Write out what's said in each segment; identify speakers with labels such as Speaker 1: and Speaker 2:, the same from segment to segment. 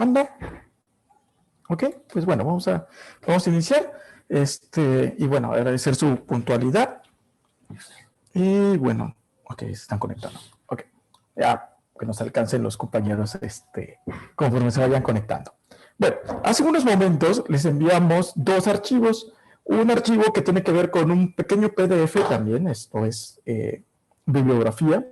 Speaker 1: anda. Ok, pues bueno, vamos a iniciar. Y bueno, agradecer su puntualidad. Y bueno, ok, se están conectando. Ok, ya que nos alcancen los compañeros conforme se vayan conectando. Bueno, hace unos momentos les enviamos dos archivos. Un archivo que tiene que ver con un pequeño PDF también, esto es bibliografía,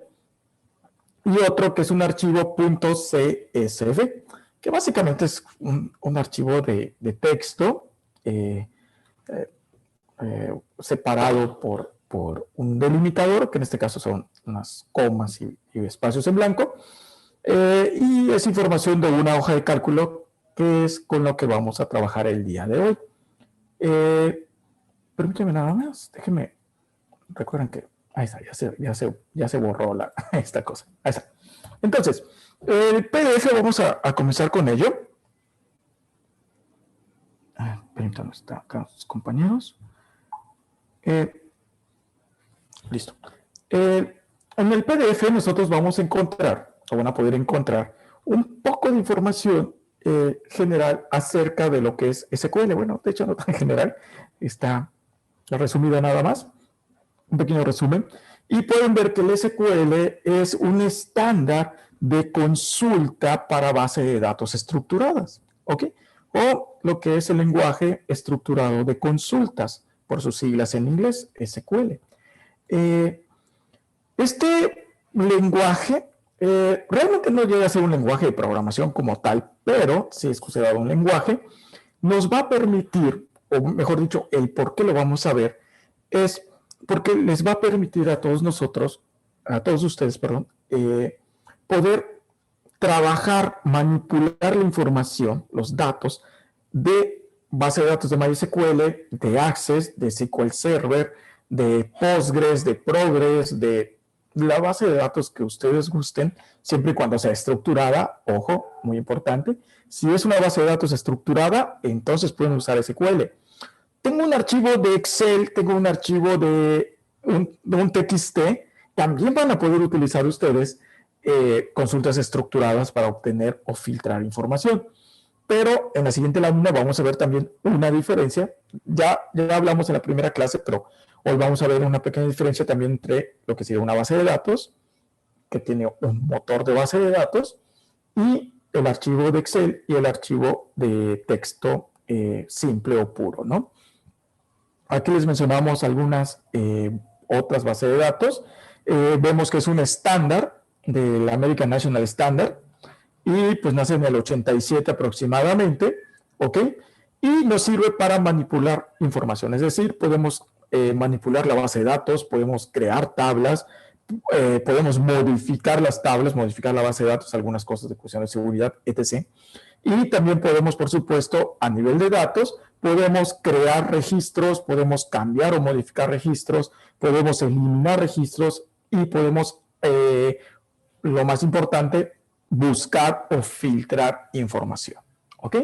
Speaker 1: y otro que es un archivo .csv, que básicamente es un archivo de texto separado por un delimitador, que en este caso son unas comas y espacios en blanco, y es información de una hoja de cálculo que es con lo que vamos a trabajar el día de hoy. Permíteme nada más, déjenme, recuerden que, ahí está, ya se borró esta cosa, ahí está. Entonces, el PDF vamos a comenzar con ello. Permítanme, están acá los compañeros. Listo. En el PDF nosotros vamos a encontrar, o van a poder encontrar, un poco de información general acerca de lo que es SQL. Bueno, de hecho no tan general, está resumida nada más, un pequeño resumen. Y pueden ver que el SQL es un estándar de consulta para base de datos estructuradas, ¿ok? O lo que es el lenguaje estructurado de consultas, por sus siglas en inglés, SQL. Este lenguaje realmente no llega a ser un lenguaje de programación como tal, pero si es considerado un lenguaje, nos va a permitir, o mejor dicho, el por qué lo vamos a ver, es porque les va a permitir a todos nosotros, a todos ustedes, perdón, poder trabajar, manipular la información, los datos de base de datos de MySQL, de Access, de SQL Server, de Postgres, de Progress, de la base de datos que ustedes gusten, siempre y cuando sea estructurada, ojo, muy importante. Si es una base de datos estructurada, entonces pueden usar SQL. Tengo un archivo de Excel, tengo un archivo de un TXT, también van a poder utilizar ustedes consultas estructuradas para obtener o filtrar información. Pero en la siguiente lámina vamos a ver también una diferencia. Ya hablamos en la primera clase, pero hoy vamos a ver una pequeña diferencia también entre lo que sería una base de datos, que tiene un motor de base de datos, y el archivo de Excel y el archivo de texto simple o puro, ¿no? Aquí les mencionamos algunas otras bases de datos. Vemos que es un estándar del American National Standard, y pues nace en el 87 aproximadamente, ¿ok? Y nos sirve para manipular información, es decir, podemos manipular la base de datos, podemos crear tablas, podemos modificar las tablas, modificar la base de datos, algunas cosas de cuestión de seguridad, etc. Y también podemos, por supuesto, a nivel de datos, podemos crear registros, podemos cambiar o modificar registros, podemos eliminar registros y podemos, lo más importante, buscar o filtrar información, ¿ok?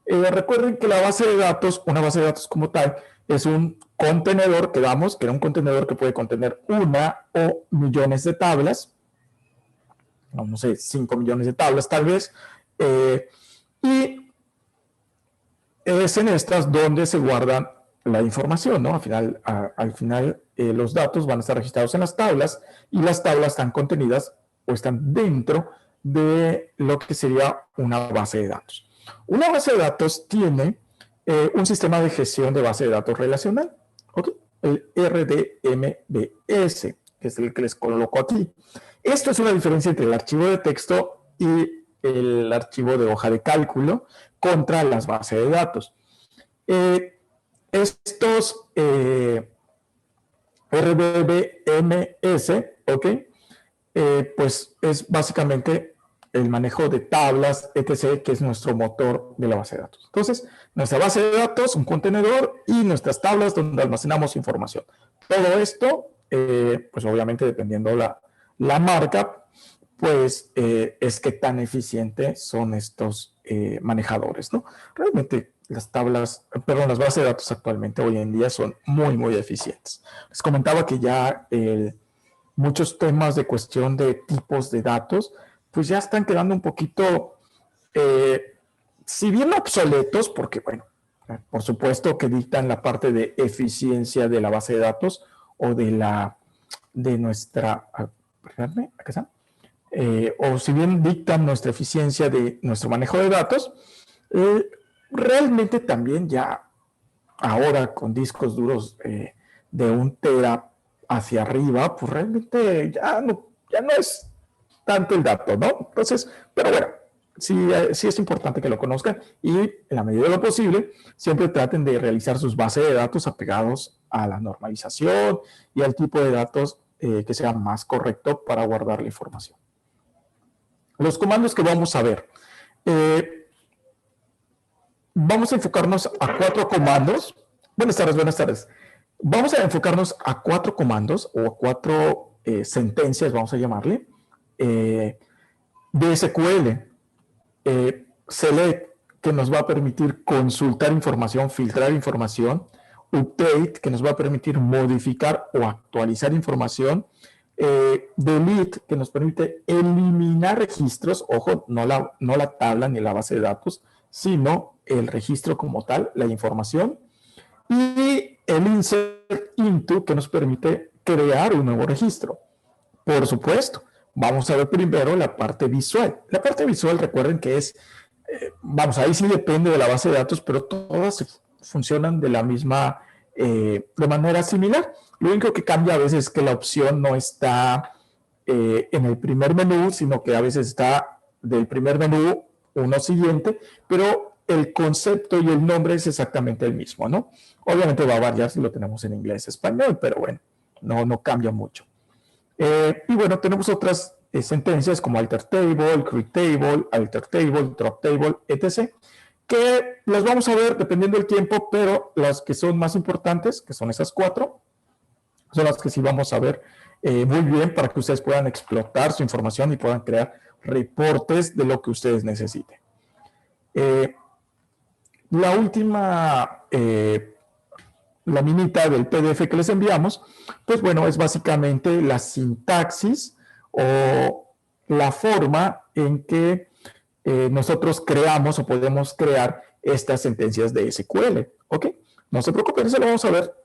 Speaker 1: Recuerden que la base de datos, una base de datos como tal, es un contenedor que damos, que era un contenedor que puede contener una o millones de tablas, no sé, 5 millones de tablas tal vez, y es en estas donde se guarda la información, ¿no? Al final los datos van a estar registrados en las tablas, y las tablas están contenidas o están dentro de lo que sería una base de datos. Una base de datos tiene un sistema de gestión de base de datos relacional, ¿ok? El RDMBS, que es el que les coloco aquí. Esto es una diferencia entre el archivo de texto y el archivo de hoja de cálculo contra las bases de datos. Estos RDBMS, ¿ok? Pues es básicamente el manejo de tablas, etc., que es nuestro motor de la base de datos. Entonces, nuestra base de datos, un contenedor, y nuestras tablas donde almacenamos información. Todo esto, pues obviamente dependiendo la marca, pues es que tan eficientes son estos manejadores, ¿no? Realmente las bases de datos actualmente hoy en día son muy, muy eficientes. Les comentaba que ya muchos temas de cuestión de tipos de datos, pues ya están quedando un poquito si bien obsoletos, porque bueno, por supuesto que dictan la parte de eficiencia de la base de datos o de nuestra, perdóname, acá está, o si bien dictan nuestra eficiencia de nuestro manejo de datos, realmente también ya ahora con discos duros de 1 tera hacia arriba, pues realmente ya no es tanto el dato, ¿no? Entonces, pero bueno, sí es importante que lo conozcan y en la medida de lo posible siempre traten de realizar sus bases de datos apegados a la normalización y al tipo de datos que sea más correcto para guardar la información. Los comandos que vamos a ver. Vamos a enfocarnos a 4 comandos. Buenas tardes, buenas tardes. Vamos a enfocarnos a 4 comandos o a 4 sentencias, vamos a llamarle, de SQL. Select, que nos va a permitir consultar información, filtrar información. Update, que nos va a permitir modificar o actualizar información. Delete, que nos permite eliminar registros, ojo, no la tabla ni la base de datos, sino el registro como tal, la información. Y el insert into, que nos permite crear un nuevo registro. Por supuesto, vamos a ver primero la parte visual. La parte visual, recuerden que es, ahí sí depende de la base de datos, pero todas funcionan de la misma, de manera similar. Lo único que cambia a veces es que la opción no está en el primer menú, sino que a veces está del primer menú uno siguiente, pero el concepto y el nombre es exactamente el mismo, ¿no? Obviamente va a variar si lo tenemos en inglés o español, pero bueno, no cambia mucho. Y bueno, tenemos otras sentencias como alter table, create table, alter table, drop table, etc., que las vamos a ver dependiendo del tiempo, pero las que son más importantes, que son esas 4, son las que sí vamos a ver muy bien para que ustedes puedan explotar su información y puedan crear reportes de lo que ustedes necesiten. La última laminita del PDF que les enviamos, pues bueno, es básicamente la sintaxis o la forma en que nosotros creamos o podemos crear estas sentencias de SQL, ¿ok? No se preocupen, eso lo vamos a ver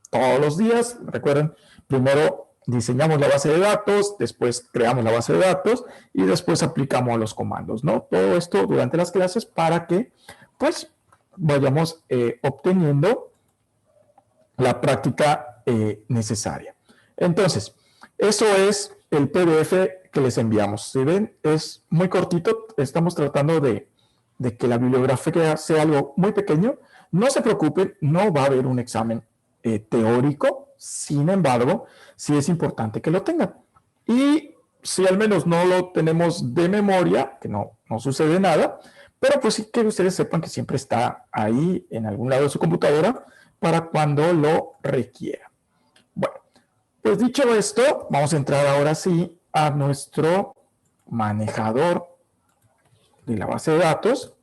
Speaker 1: todos los días. Recuerden, primero diseñamos la base de datos, después creamos la base de datos y después aplicamos los comandos, ¿no? Todo esto durante las clases para que, pues, vayamos obteniendo la práctica necesaria. Entonces, eso es el PDF que les enviamos. Si ven, es muy cortito. Estamos tratando de que la bibliografía sea algo muy pequeño. No se preocupen, no va a haber un examen teórico. Sin embargo, sí es importante que lo tengan. Y si al menos no lo tenemos de memoria, que no sucede nada, pero pues sí que ustedes sepan que siempre está ahí en algún lado de su computadora para cuando lo requiera. Bueno, pues dicho esto, vamos a entrar ahora sí a nuestro manejador de la base de datos.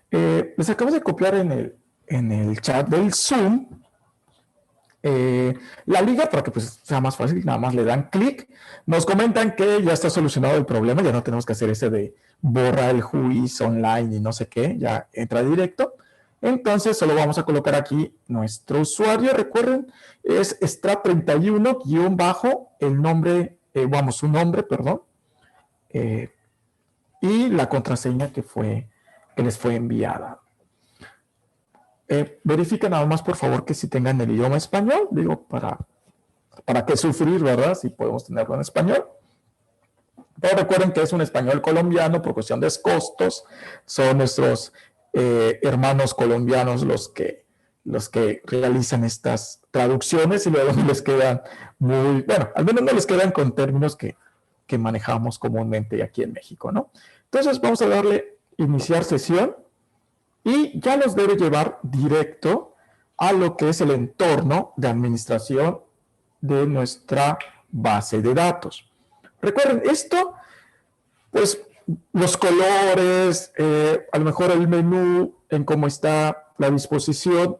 Speaker 1: Les acabo de copiar en el chat del Zoom la liga para que pues sea más fácil, nada más le dan clic. Nos comentan que ya está solucionado el problema, ya no tenemos que hacer ese de borra el juiz online y no sé qué, ya entra directo. Entonces solo vamos a colocar aquí nuestro usuario, recuerden, es Strat31 bajo el nombre, su nombre, perdón, y la contraseña que les fue enviada. Verifica nada más, por favor, que si tengan el idioma español, digo, para qué sufrir, ¿verdad? Si podemos tenerlo en español. Pero recuerden que es un español colombiano por cuestión de costos. Son nuestros hermanos colombianos los que realizan estas traducciones y luego les quedan al menos no les quedan con términos que manejamos comúnmente aquí en México, ¿no? Entonces vamos a darle iniciar sesión. Y ya los debe llevar directo a lo que es el entorno de administración de nuestra base de datos. Recuerden, esto, pues los colores, a lo mejor el menú en cómo está la disposición,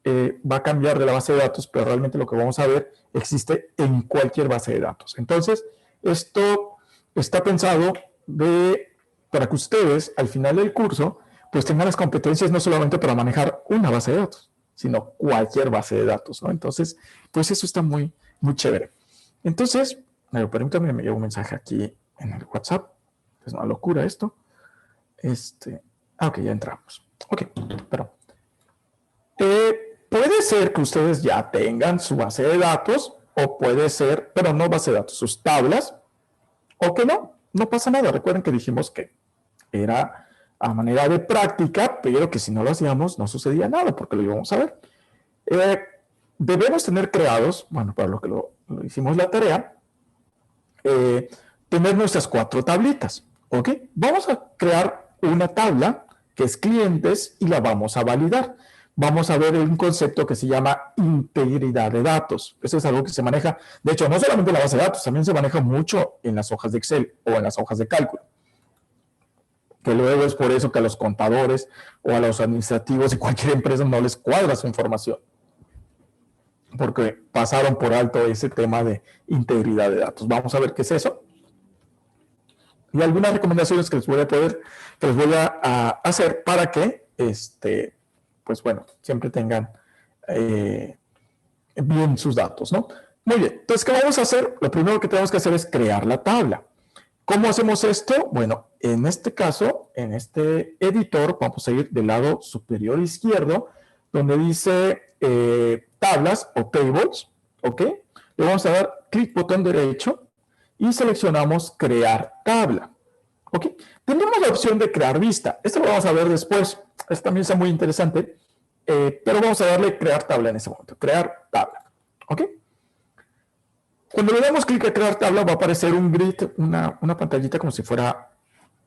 Speaker 1: va a cambiar de la base de datos, pero realmente lo que vamos a ver existe en cualquier base de datos. Entonces, esto está pensado para que ustedes, al final del curso, pues tengan las competencias no solamente para manejar una base de datos, sino cualquier base de datos, ¿no? Entonces, pues eso está muy, muy chévere. Entonces, permítame, me llegó un mensaje aquí en el WhatsApp. Es una locura esto. Ok, ya entramos. Ok, pero puede ser que ustedes ya tengan su base de datos, o puede ser, pero no base de datos, sus tablas, o que no pasa nada. Recuerden que dijimos que era a manera de práctica, pero que si no lo hacíamos no sucedía nada, porque lo íbamos a ver. Debemos tener creados, bueno, para lo que lo hicimos la tarea, tener nuestras 4 tablitas, ¿ok? Vamos a crear una tabla que es clientes y la vamos a validar. Vamos a ver un concepto que se llama integridad de datos. Eso es algo que se maneja, de hecho, no solamente en la base de datos, también se maneja mucho en las hojas de Excel o en las hojas de cálculo. Que luego es por eso que a los contadores o a los administrativos de cualquier empresa no les cuadra su información, porque pasaron por alto ese tema de integridad de datos. Vamos a ver qué es eso. Y algunas recomendaciones que les voy a hacer para que, pues bueno, siempre tengan bien sus datos, ¿no? Muy bien, entonces, ¿qué vamos a hacer? Lo primero que tenemos que hacer es crear la tabla. ¿Cómo hacemos esto? Bueno, en este caso, en este editor, vamos a ir del lado superior izquierdo, donde dice tablas o tables, ¿ok? Le vamos a dar clic botón derecho y seleccionamos crear tabla, ¿ok? Tenemos la opción de crear vista. Esto lo vamos a ver después. Esto también está muy interesante, pero vamos a darle crear tabla en ese momento. Crear tabla, ¿ok? Cuando le damos clic a crear tabla, va a aparecer un grid, una pantallita como si fuera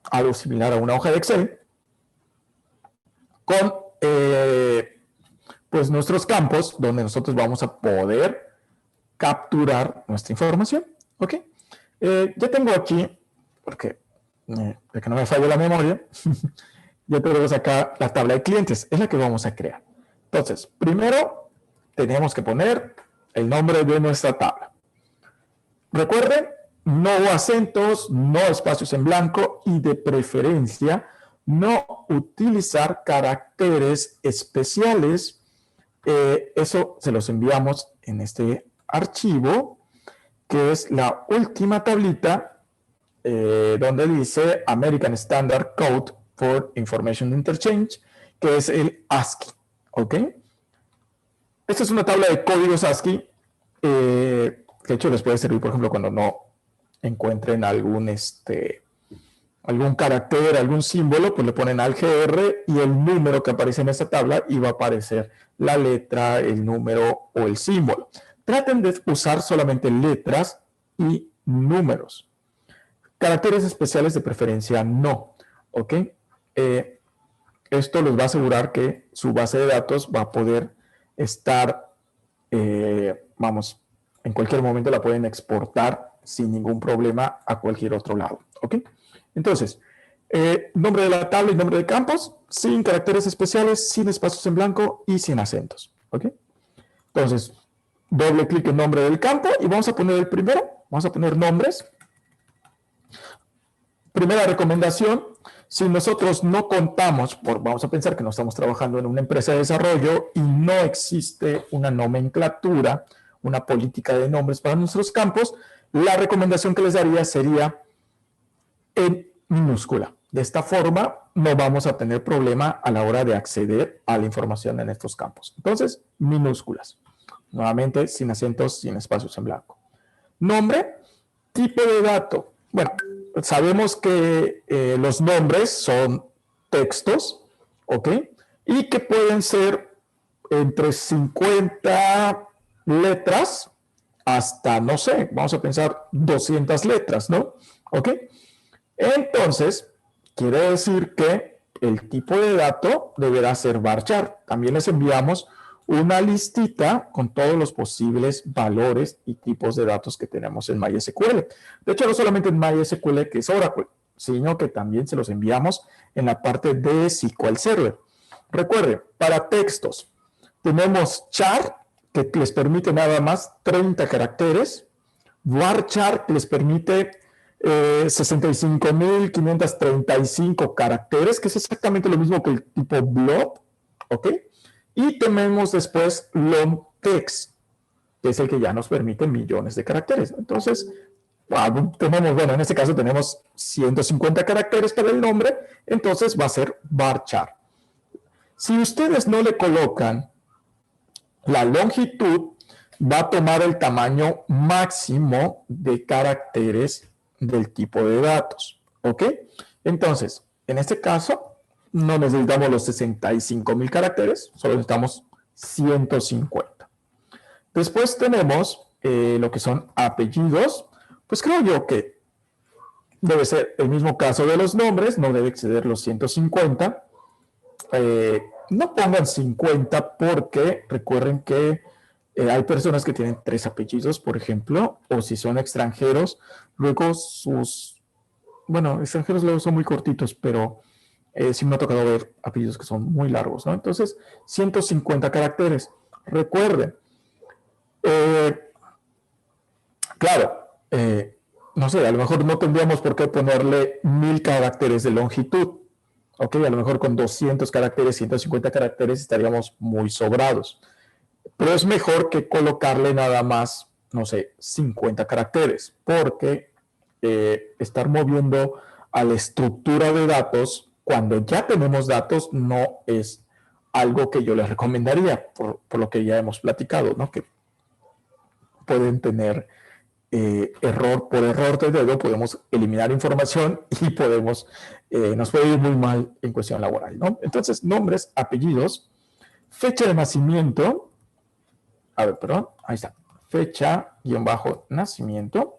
Speaker 1: algo similar a una hoja de Excel, con pues nuestros campos, donde nosotros vamos a poder capturar nuestra información. ¿Ok? Ya tengo aquí, porque de que no me falle la memoria, ya tenemos acá la tabla de clientes, es la que vamos a crear. Entonces, primero tenemos que poner el nombre de nuestra tabla. Recuerden, no acentos, no espacios en blanco y de preferencia no utilizar caracteres especiales. Eso se los enviamos en este archivo, que es la última tablita donde dice American Standard Code for Information Interchange, que es el ASCII. ¿Ok? Esta es una tabla de códigos ASCII. De hecho, les puede servir, por ejemplo, cuando no encuentren algún carácter, algún símbolo, pues le ponen al GR y el número que aparece en esta tabla y va a aparecer la letra, el número o el símbolo. Traten de usar solamente letras y números. Caracteres especiales de preferencia no, ¿ok? Esto les va a asegurar que su base de datos va a poder estar, en cualquier momento la pueden exportar sin ningún problema a cualquier otro lado, ¿ok? Entonces, nombre de la tabla y nombre de campos, sin caracteres especiales, sin espacios en blanco y sin acentos, ¿ok? Entonces, doble clic en nombre del campo y vamos a poner el primero, vamos a poner nombres. Primera recomendación, si nosotros no contamos, vamos a pensar que no estamos trabajando en una empresa de desarrollo y no existe una nomenclatura, una política de nombres para nuestros campos, la recomendación que les daría sería en minúscula. De esta forma no vamos a tener problema a la hora de acceder a la información en estos campos. Entonces, minúsculas. Nuevamente, sin acentos, sin espacios en blanco. Nombre, tipo de dato. Bueno, sabemos que los nombres son textos, ¿ok? Y que pueden ser entre 50 letras hasta, no sé, vamos a pensar 200 letras, ¿no? ¿Ok? Entonces, quiere decir que el tipo de dato deberá ser varchar. También les enviamos una listita con todos los posibles valores y tipos de datos que tenemos en MySQL. De hecho, no solamente en MySQL, que es Oracle, sino que también se los enviamos en la parte de SQL Server. Recuerden, para textos, tenemos char, que les permite nada más 30 caracteres, varchar, que les permite 65.535 caracteres, que es exactamente lo mismo que el tipo blob, ¿ok? Y tenemos después long text, que es el que ya nos permite millones de caracteres. Entonces, tenemos, bueno, en este caso tenemos 150 caracteres para el nombre, entonces va a ser varchar. Si ustedes no le colocan la longitud, va a tomar el tamaño máximo de caracteres del tipo de datos, ¿ok? Entonces, en este caso, no necesitamos los 65.000 caracteres, solo necesitamos 150. Después tenemos lo que son apellidos. Pues creo yo que debe ser el mismo caso de los nombres, no debe exceder los 150. No pongan 50 porque recuerden que hay personas que tienen 3 apellidos, por ejemplo, o si son extranjeros, luego bueno, extranjeros luego son muy cortitos, pero sí me ha tocado ver apellidos que son muy largos, ¿no? Entonces, 150 caracteres. Recuerden, claro, no sé, a lo mejor no tendríamos por qué ponerle 1000 caracteres de longitud. Ok, a lo mejor con 200 caracteres, 150 caracteres estaríamos muy sobrados. Pero es mejor que colocarle nada más, no sé, 50 caracteres, porque estar moviendo a la estructura de datos cuando ya tenemos datos no es algo que yo les recomendaría, por lo que ya hemos platicado, ¿no? Que pueden tener error por error de dedo, podemos eliminar información y nos puede ir muy mal en cuestión laboral, ¿no? Entonces, nombres, apellidos, fecha de nacimiento, ahí está, fecha-nacimiento,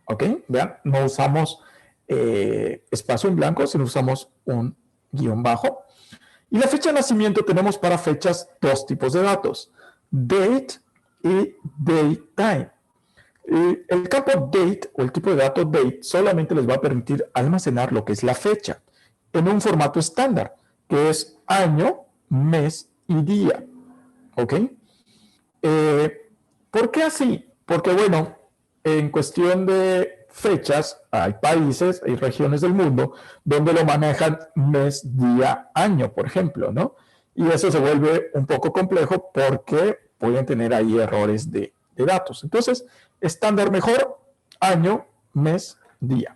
Speaker 1: ¿ok? Vean, no usamos espacio en blanco, sino usamos un guión bajo. Y la fecha de nacimiento tenemos para fechas 2 tipos de datos, date y datetime. El campo date o el tipo de dato date solamente les va a permitir almacenar lo que es la fecha en un formato estándar, que es año, mes y día. ¿Ok? ¿Por qué así? Porque, bueno, en cuestión de fechas, hay países, hay regiones del mundo donde lo manejan mes, día, año, por ejemplo, ¿no? Y eso se vuelve un poco complejo porque pueden tener ahí errores de datos. Entonces, estándar mejor, año, mes, día.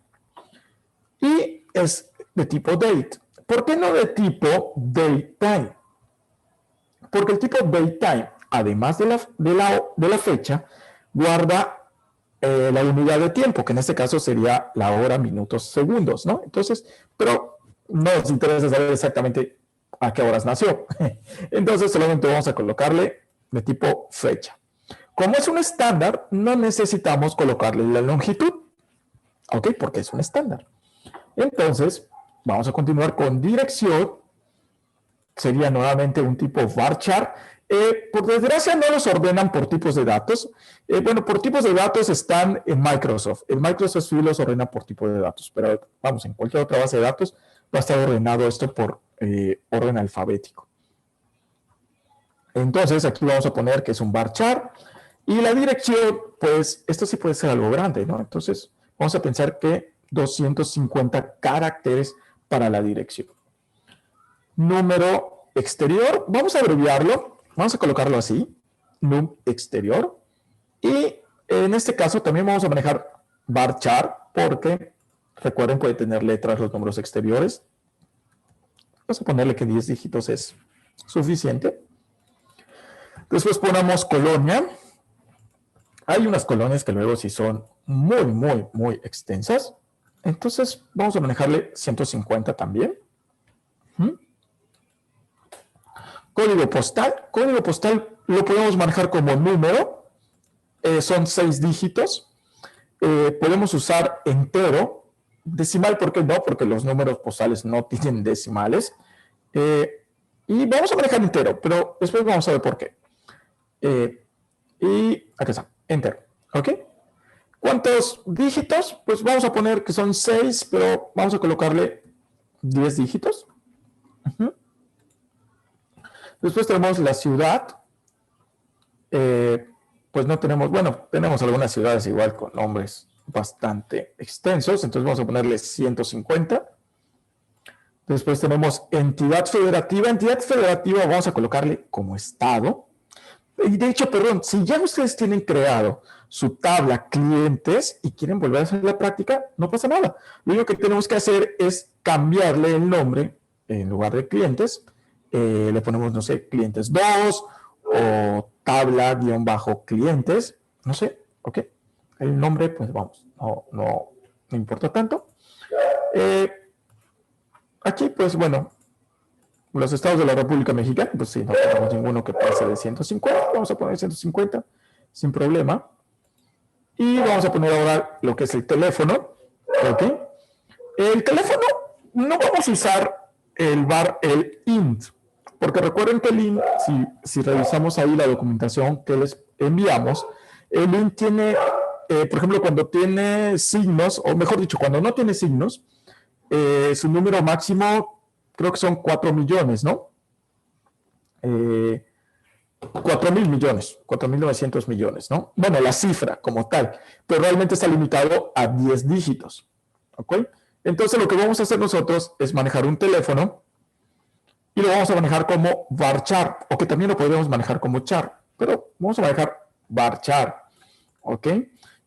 Speaker 1: Y es de tipo date. ¿Por qué no de tipo datetime? Porque el tipo datetime, además de la fecha, guarda la unidad de tiempo, que en este caso sería la hora, minutos, segundos, ¿no? Entonces, pero no nos interesa saber exactamente a qué horas nació. Entonces, solamente vamos a colocarle de tipo fecha. Como es un estándar, no necesitamos colocarle la longitud, ¿ok? Porque es un estándar. Entonces, vamos a continuar con dirección. Sería nuevamente un tipo varchar. Por desgracia no los ordenan por tipos de datos. Bueno, por tipos de datos están en Microsoft. En Microsoft sí los ordena por tipo de datos, pero vamos, en cualquier otra base de datos va a estar ordenado esto por orden alfabético. Entonces, aquí vamos a poner que es un varchar. Y la dirección, pues, esto sí puede ser algo grande, ¿no? Entonces, vamos a pensar que 250 caracteres para la dirección. Número exterior, vamos a abreviarlo, vamos a colocarlo así, num exterior. Y en este caso también vamos a manejar varchar, porque, recuerden, puede tener letras los números exteriores. Vamos a ponerle que 10 dígitos es suficiente. Después ponemos colonia. Hay unas colonias que luego sí son muy, muy, muy extensas. Entonces vamos a manejarle 150 también. Código postal. Código postal lo podemos manejar como número. Son 6 dígitos. Podemos usar entero. Decimal, ¿por qué no? Porque los números postales no tienen decimales. Y vamos a manejar entero, pero después vamos a ver por qué. Y acá está, entero. ¿Ok? ¿Cuántos dígitos? Pues vamos a poner que son 6, pero vamos a colocarle 10 dígitos. Después tenemos la ciudad. Pues no tenemos, bueno, tenemos algunas ciudades igual con nombres bastante extensos, entonces vamos a ponerle 150. Después tenemos entidad federativa. Entidad federativa vamos a colocarle como estado. Y de hecho, perdón, si ya ustedes tienen creado su tabla clientes y quieren volver a hacer la práctica, no pasa nada. Lo único que tenemos que hacer es cambiarle el nombre en lugar de clientes. Le ponemos, no sé, clientes 2 o tabla-clientes, no sé, ok. El nombre, pues vamos, no importa tanto. Aquí, pues bueno, los estados de la República Mexicana, pues sí, no tenemos ninguno que pase de 150, vamos a poner 150 sin problema. Y vamos a poner ahora lo que es el teléfono, ¿ok? El teléfono no vamos a usar el int, porque recuerden que el int, si revisamos ahí la documentación que les enviamos, el int tiene, por ejemplo, cuando tiene signos, o mejor dicho, cuando no tiene signos, su número máximo creo que son 4 millones, ¿no? 4.000 millones, 4.900 millones, ¿no? Bueno, la cifra como tal, pero realmente está limitado a 10 dígitos, ¿ok? Entonces lo que vamos a hacer nosotros es manejar un teléfono y lo vamos a manejar como varchar, o que también lo podemos manejar como char, pero vamos a manejar varchar, ¿ok?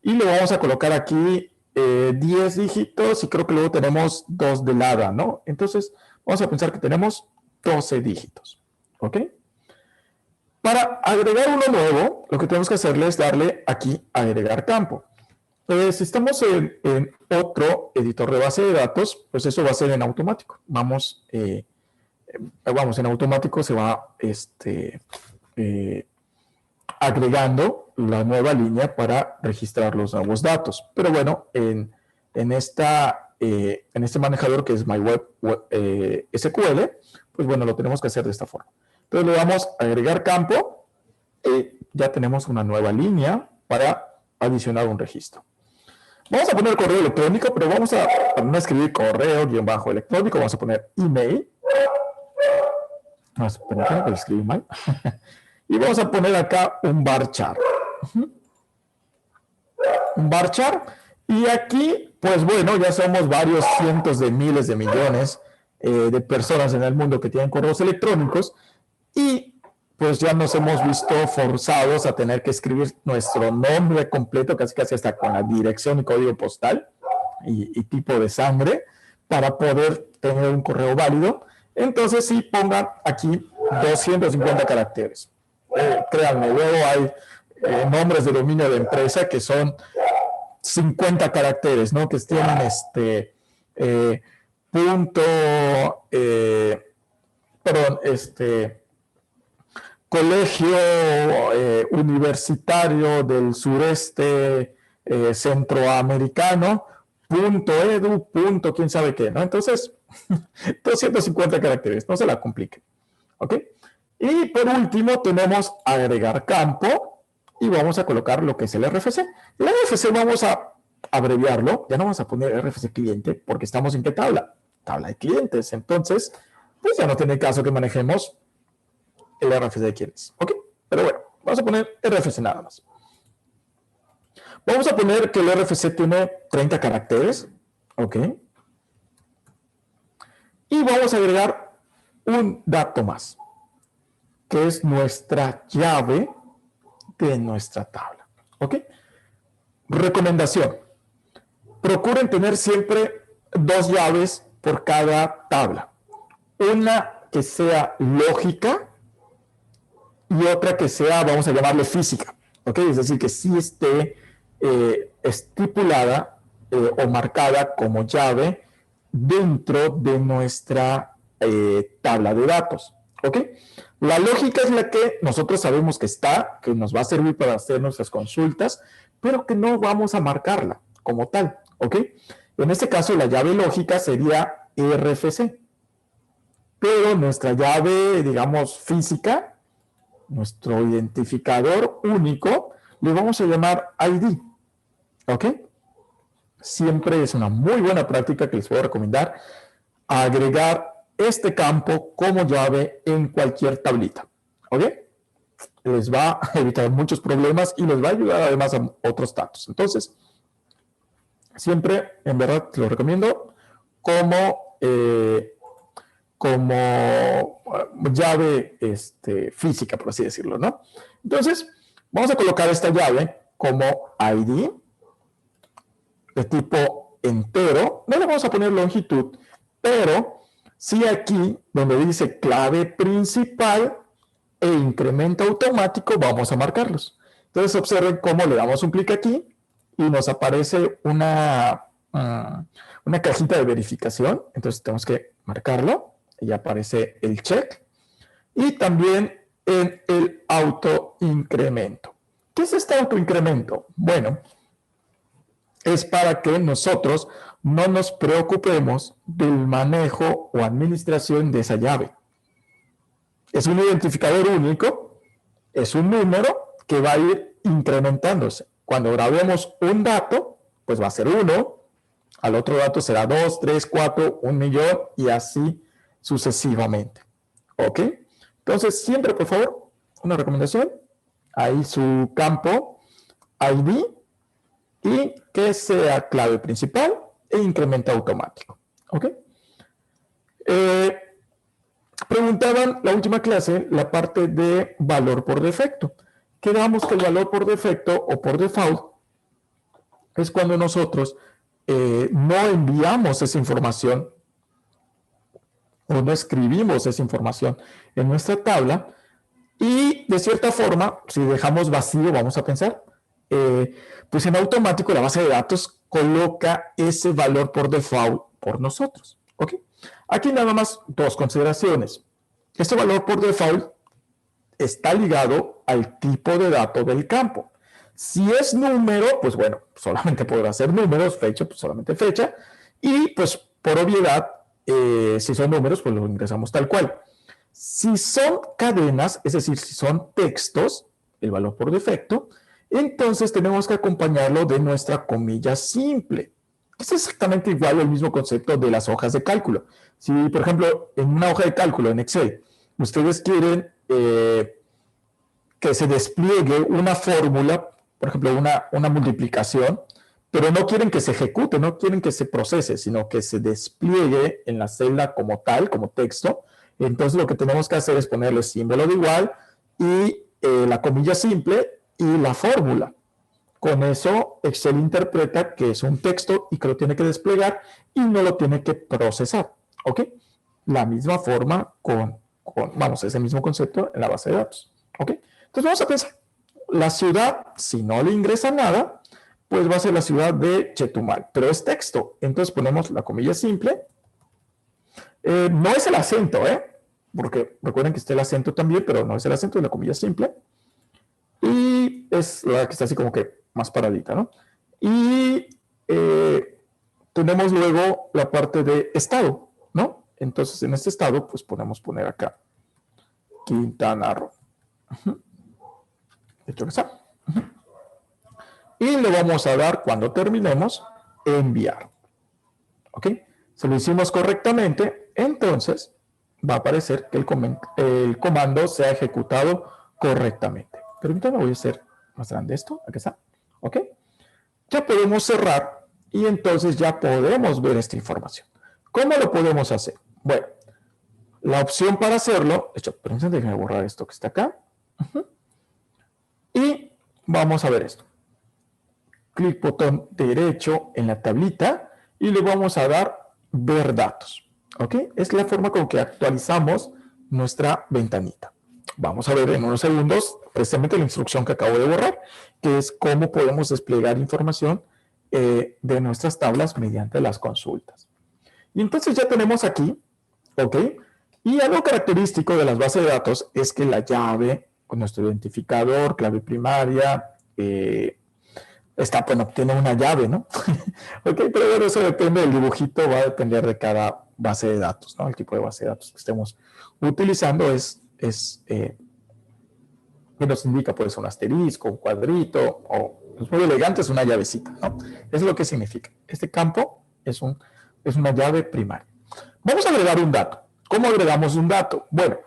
Speaker 1: Y le vamos a colocar aquí 10 dígitos y creo que luego tenemos 2 de lado, ¿no? Entonces vamos a pensar que tenemos 12 dígitos, ¿ok? Para agregar uno nuevo, lo que tenemos que hacerle es darle aquí agregar campo. Si estamos en otro editor de base de datos, pues eso va a ser en automático. Vamos, en automático se va agregando la nueva línea para registrar los nuevos datos. Pero bueno, en este manejador que es MyWeb SQL, pues bueno, lo tenemos que hacer de esta forma. Entonces le damos a agregar campo y ya tenemos una nueva línea para adicionar un registro. Vamos a poner correo electrónico, pero vamos a no escribir correo-electrónico, vamos a poner email. Vamos a poner que lo escribí mal. Y vamos a poner acá un varchar. Un varchar. Y aquí, pues bueno, ya somos varios cientos de miles de millones de personas en el mundo que tienen correos electrónicos. Y pues ya nos hemos visto forzados a tener que escribir nuestro nombre completo, casi hasta con la dirección y código postal y tipo de sangre para poder tener un correo válido. Entonces sí, pongan aquí 250 caracteres. Créanme, luego hay nombres de dominio de empresa que son 50 caracteres, ¿no? Que tienen colegio universitario del sureste centroamericano, .edu, quién sabe qué, ¿no? Entonces, 250 caracteres, no se la compliquen, ¿ok? Y por último tenemos agregar campo y vamos a colocar lo que es el RFC. El RFC vamos a abreviarlo, ya no vamos a poner RFC cliente porque estamos en qué tabla? Tabla de clientes, entonces, pues ya no tiene caso que manejemos el RFC de clientes, ¿ok? Pero bueno, vamos a poner RFC nada más. Vamos a poner que el RFC tiene 30 caracteres, ¿ok? Y vamos a agregar un dato más, que es nuestra llave de nuestra tabla, ¿ok? Recomendación. Procuren tener siempre 2 llaves por cada tabla. Una que sea lógica y otra que sea, vamos a llamarle física, ¿ok? Es decir, que sí esté estipulada o marcada como llave dentro de nuestra tabla de datos, ¿ok? La lógica es la que nosotros sabemos que está, que nos va a servir para hacer nuestras consultas, pero que no vamos a marcarla como tal, ¿ok? En este caso, la llave lógica sería RFC, pero nuestra llave, digamos, física, nuestro identificador único, le vamos a llamar ID, ¿ok? Siempre es una muy buena práctica que les puedo recomendar agregar este campo como llave en cualquier tablita, ¿ok? Les va a evitar muchos problemas y les va a ayudar además a otros datos. Entonces, Siempre, en verdad, te lo recomiendo como llave física, por así decirlo, ¿no? Entonces, vamos a colocar esta llave como ID de tipo entero. No le vamos a poner longitud, pero sí aquí, donde dice clave principal e incremento automático, vamos a marcarlos. Entonces, observen cómo le damos un clic aquí y nos aparece una cajita de verificación. Entonces, tenemos que marcarlo y aparece el check. Y también en el autoincremento. ¿Qué es este autoincremento? Bueno, es para que nosotros no nos preocupemos del manejo o administración de esa llave. Es un identificador único, es un número que va a ir incrementándose. Cuando grabemos un dato, pues va a ser 1, al otro dato será 2, 3, 4, 1 millón y así sucesivamente. ¿Ok? Entonces, siempre, por favor, una recomendación, ahí su campo ID y que sea clave principal e incremento automático. ¿Ok? Preguntaban la última clase la parte de valor por defecto. Quedamos que el valor por defecto o por default es cuando nosotros no enviamos esa información o no escribimos esa información en nuestra tabla y de cierta forma, si dejamos vacío, vamos a pensar, pues en automático la base de datos coloca ese valor por default por nosotros. ¿Ok? Aquí nada más dos consideraciones. Este valor por default está ligado al tipo de dato del campo. Si es número, pues bueno, solamente podrá ser números, fecha, pues solamente fecha. Y pues por obviedad, si son números, pues lo ingresamos tal cual. Si son cadenas, es decir, si son textos, el valor por defecto, entonces tenemos que acompañarlo de nuestra comilla simple. Es exactamente igual el mismo concepto de las hojas de cálculo. Si, por ejemplo, en una hoja de cálculo en Excel, ustedes quieren que se despliegue una fórmula, por ejemplo, una multiplicación, pero no quieren que se ejecute, no quieren que se procese, sino que se despliegue en la celda como tal, como texto. Entonces lo que tenemos que hacer es ponerle símbolo de igual y la comilla simple y la fórmula. Con eso Excel interpreta que es un texto y que lo tiene que desplegar y no lo tiene que procesar. ¿Ok? La misma forma vamos, ese mismo concepto en la base de datos. ¿Ok? Entonces vamos a pensar, la ciudad, si no le ingresa nada, pues va a ser la ciudad de Chetumal, pero es texto. Entonces ponemos la comilla simple. No es el acento, porque recuerden que está el acento también, pero no es el acento, es la comilla simple. Y es la que está así como que más paradita, ¿no? Y tenemos luego la parte de estado, ¿no? Entonces en este estado, pues podemos poner acá Quintana Roo. De hecho que está. Y le vamos a dar, cuando terminemos, enviar. ¿Ok? Si lo hicimos correctamente, entonces va a aparecer que el comando se ha ejecutado correctamente. Permítanme, voy a hacer más grande esto. Aquí está. ¿Ok? Ya podemos cerrar y entonces ya podemos ver esta información. ¿Cómo lo podemos hacer? Bueno, la opción para hacerlo, de hecho, déjenme borrar esto que está acá. Y vamos a ver esto. Clic botón derecho en la tablita y le vamos a dar ver datos. ¿Ok? Es la forma con que actualizamos nuestra ventanita. Vamos a ver en unos segundos precisamente la instrucción que acabo de borrar, que es cómo podemos desplegar información de nuestras tablas mediante las consultas. Y entonces ya tenemos aquí, ¿ok? Y algo característico de las bases de datos es que la llave, con nuestro identificador, clave primaria, bueno, tiene una llave, ¿no? Ok, pero bueno, eso depende del dibujito, va a depender de cada base de datos, ¿no? El tipo de base de datos que estemos utilizando que nos indica, puede ser un asterisco, un cuadrito, o es muy elegante, es una llavecita, ¿no? Es lo que significa. Este campo es una llave primaria. Vamos a agregar un dato. ¿Cómo agregamos un dato? Bueno,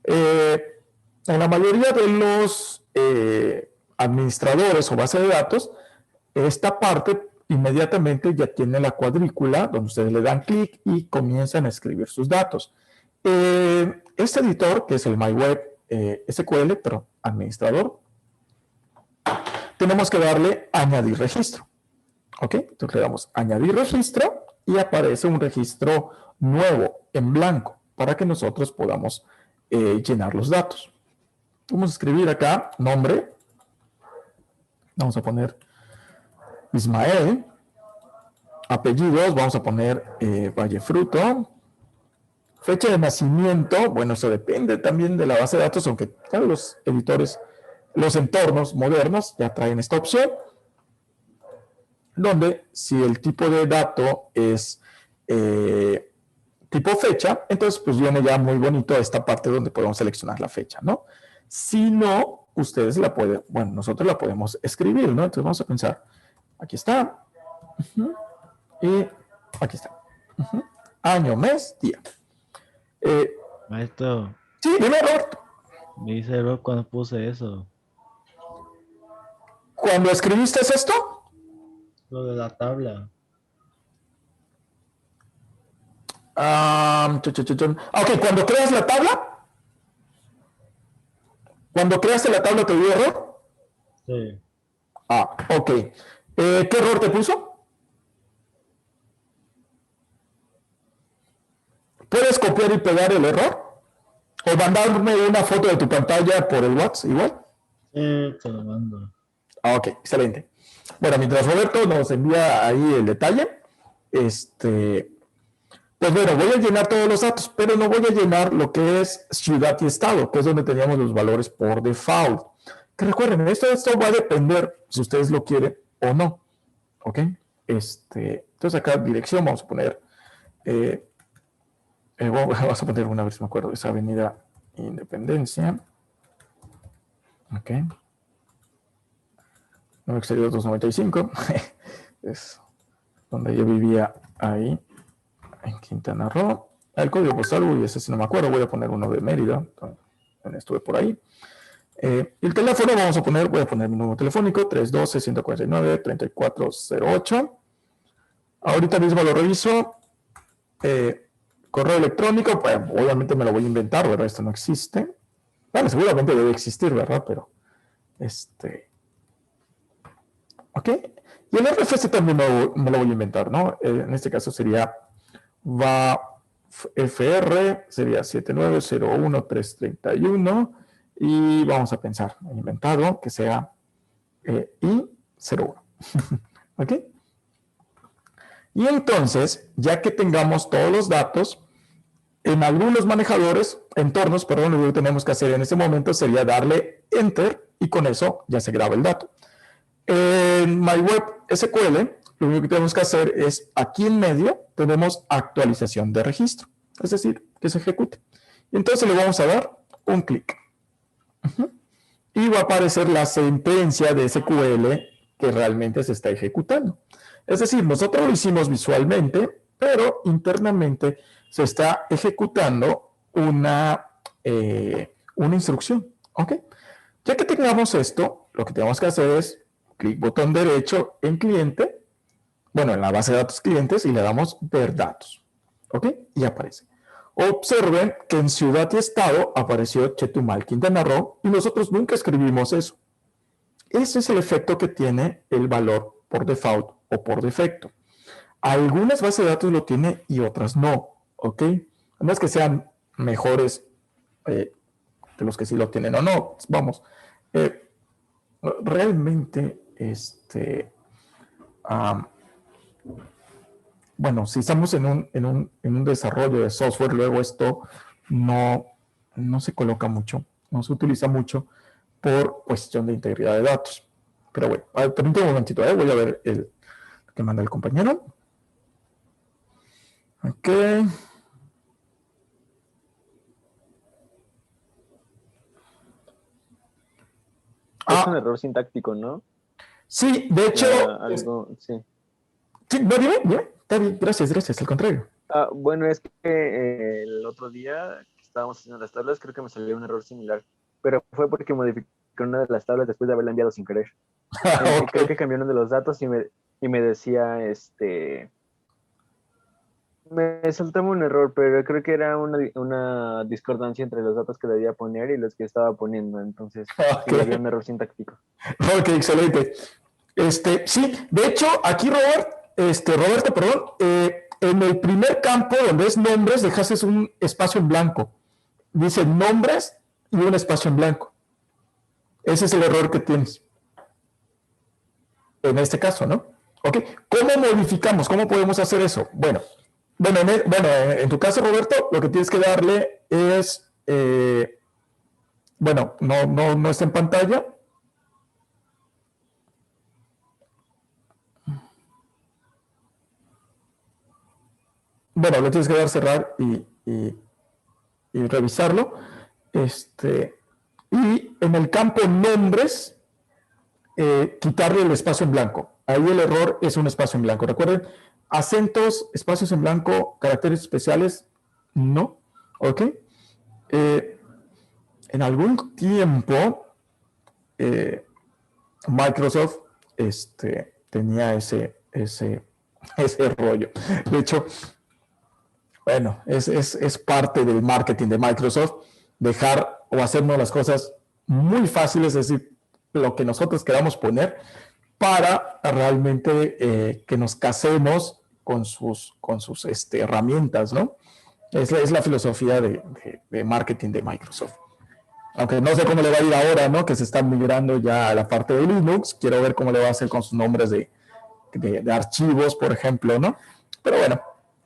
Speaker 1: en la mayoría de los administradores o base de datos, esta parte inmediatamente ya tiene la cuadrícula donde ustedes le dan clic y comienzan a escribir sus datos. Este editor, que es el MyWeb SQL, pero administrador, tenemos que darle añadir registro. ¿Ok? Entonces le damos añadir registro y aparece un registro nuevo en blanco para que nosotros podamos llenar los datos. Vamos a escribir acá nombre. Vamos a poner Ismael. Apellidos, vamos a poner Vallefruto. Fecha de nacimiento, bueno, eso depende también de la base de datos, aunque claro, los editores, los entornos modernos ya traen esta opción, donde si el tipo de dato es tipo fecha, entonces pues viene ya muy bonito esta parte donde podemos seleccionar la fecha, ¿no? Si no, ustedes la pueden, bueno, nosotros la podemos escribir, ¿no? Entonces vamos a pensar, aquí está, y aquí está, año, mes, día.
Speaker 2: Maestro,
Speaker 1: Sí, dime, Roberto.
Speaker 2: me dice error cuando puse eso.
Speaker 1: Cuando escribiste esto,
Speaker 2: Lo de la tabla.
Speaker 1: ok, cuando creaste la tabla te dio error.
Speaker 2: Sí.
Speaker 1: Ok. ¿Qué error te puso? ¿Puedes copiar y pegar el error? ¿O mandarme una foto de tu pantalla por el WhatsApp igual?
Speaker 2: Sí, te lo mando.
Speaker 1: Ok, excelente. Bueno, mientras Roberto nos envía ahí el detalle, pues bueno, voy a llenar todos los datos, pero no voy a llenar lo que es ciudad y estado, que es donde teníamos los valores por default. Que recuerden, esto va a depender si ustedes lo quieren o no. ¿Ok? Entonces acá dirección vamos a poner, vamos a poner una vez, me acuerdo, esa avenida Independencia. Ok. Nuevo Exterior 295. Es donde yo vivía ahí, en Quintana Roo. El código postal, uy, ese sí no me acuerdo, voy a poner uno de Mérida, estuve por ahí. El teléfono voy a poner mi número telefónico, 312-149-3408. Ahorita mismo lo reviso. Correo electrónico, pues obviamente me lo voy a inventar, ¿verdad? Esto no existe. Bueno, seguramente debe existir, ¿verdad? Pero, ok. Y el RFC también me lo voy a inventar, ¿no? En este caso sería FR, sería 7901331. Y vamos a pensar, inventado, que sea I01. ¿Ok? Y entonces, ya que tengamos todos los datos, en algunos manejadores, entornos, perdón, lo que tenemos que hacer en este momento sería darle Enter y con eso ya se graba el dato. En MyWeb SQL, lo único que tenemos que hacer es, aquí en medio, tenemos actualización de registro, es decir, que se ejecute. Entonces le vamos a dar un clic. Y va a aparecer la sentencia de SQL que realmente se está ejecutando. Es decir, nosotros lo hicimos visualmente, pero internamente se está ejecutando una instrucción. ¿Ok? Ya que tengamos esto, lo que tenemos que hacer es clic botón derecho en cliente, bueno, en la base de datos clientes y le damos ver datos. ¿Ok? Y aparece. Observen que en ciudad y estado apareció Chetumal, Quintana Roo, y nosotros nunca escribimos eso. Ese es el efecto que tiene el valor por default o por defecto. Algunas bases de datos lo tienen y otras no, ¿ok? No es que sean mejores de los que sí lo tienen o no, vamos. Realmente, bueno, si estamos en un desarrollo de software, luego esto no, no se coloca mucho, no se utiliza mucho por cuestión de integridad de datos. Pero bueno, permítame un momentito, voy a ver el que manda el compañero. Ok.
Speaker 3: Es un error sintáctico, ¿no?
Speaker 1: Sí, de hecho.
Speaker 3: Algo, sí.
Speaker 1: Sí, no, dime. Está bien, gracias, al contrario.
Speaker 3: Bueno, es que el otro día que estábamos haciendo las tablas, creo que me salió un error similar, pero fue porque modifiqué una de las tablas después de haberla enviado sin querer.
Speaker 1: Okay.
Speaker 3: Creo que cambié uno de los datos y y me decía, me saltaba un error, pero creo que era una discordancia entre los datos que debía poner y los que estaba poniendo. Entonces, sí,
Speaker 1: Ok.
Speaker 3: había un error sintáctico.
Speaker 1: Ok, excelente. Sí, de hecho, aquí Roberto, perdón, en el primer campo donde es nombres, dejaste un espacio en blanco. Dice nombres y un espacio en blanco. Ese es el error que tienes. En este caso, ¿no? Ok. ¿Cómo modificamos? ¿Cómo podemos hacer eso? Bueno, en tu caso, Roberto, lo que tienes que darle es, no está en pantalla. Bueno, le tienes que dar cerrar y revisarlo. Y en el campo nombres, quitarle el espacio en blanco. Ahí el error es un espacio en blanco. Recuerden, acentos, espacios en blanco, caracteres especiales, no. ¿Ok? En algún tiempo, Microsoft tenía ese rollo. De hecho, bueno, es parte del marketing de Microsoft dejar o hacernos las cosas muy fáciles, es decir, lo que nosotros queramos poner para realmente que nos casemos con sus herramientas, ¿no? Es la filosofía de marketing de Microsoft. Aunque no sé cómo le va a ir ahora, ¿no? Que se están migrando ya a la parte de Linux. Quiero ver cómo le va a hacer con sus nombres de archivos, por ejemplo, ¿no? Pero bueno,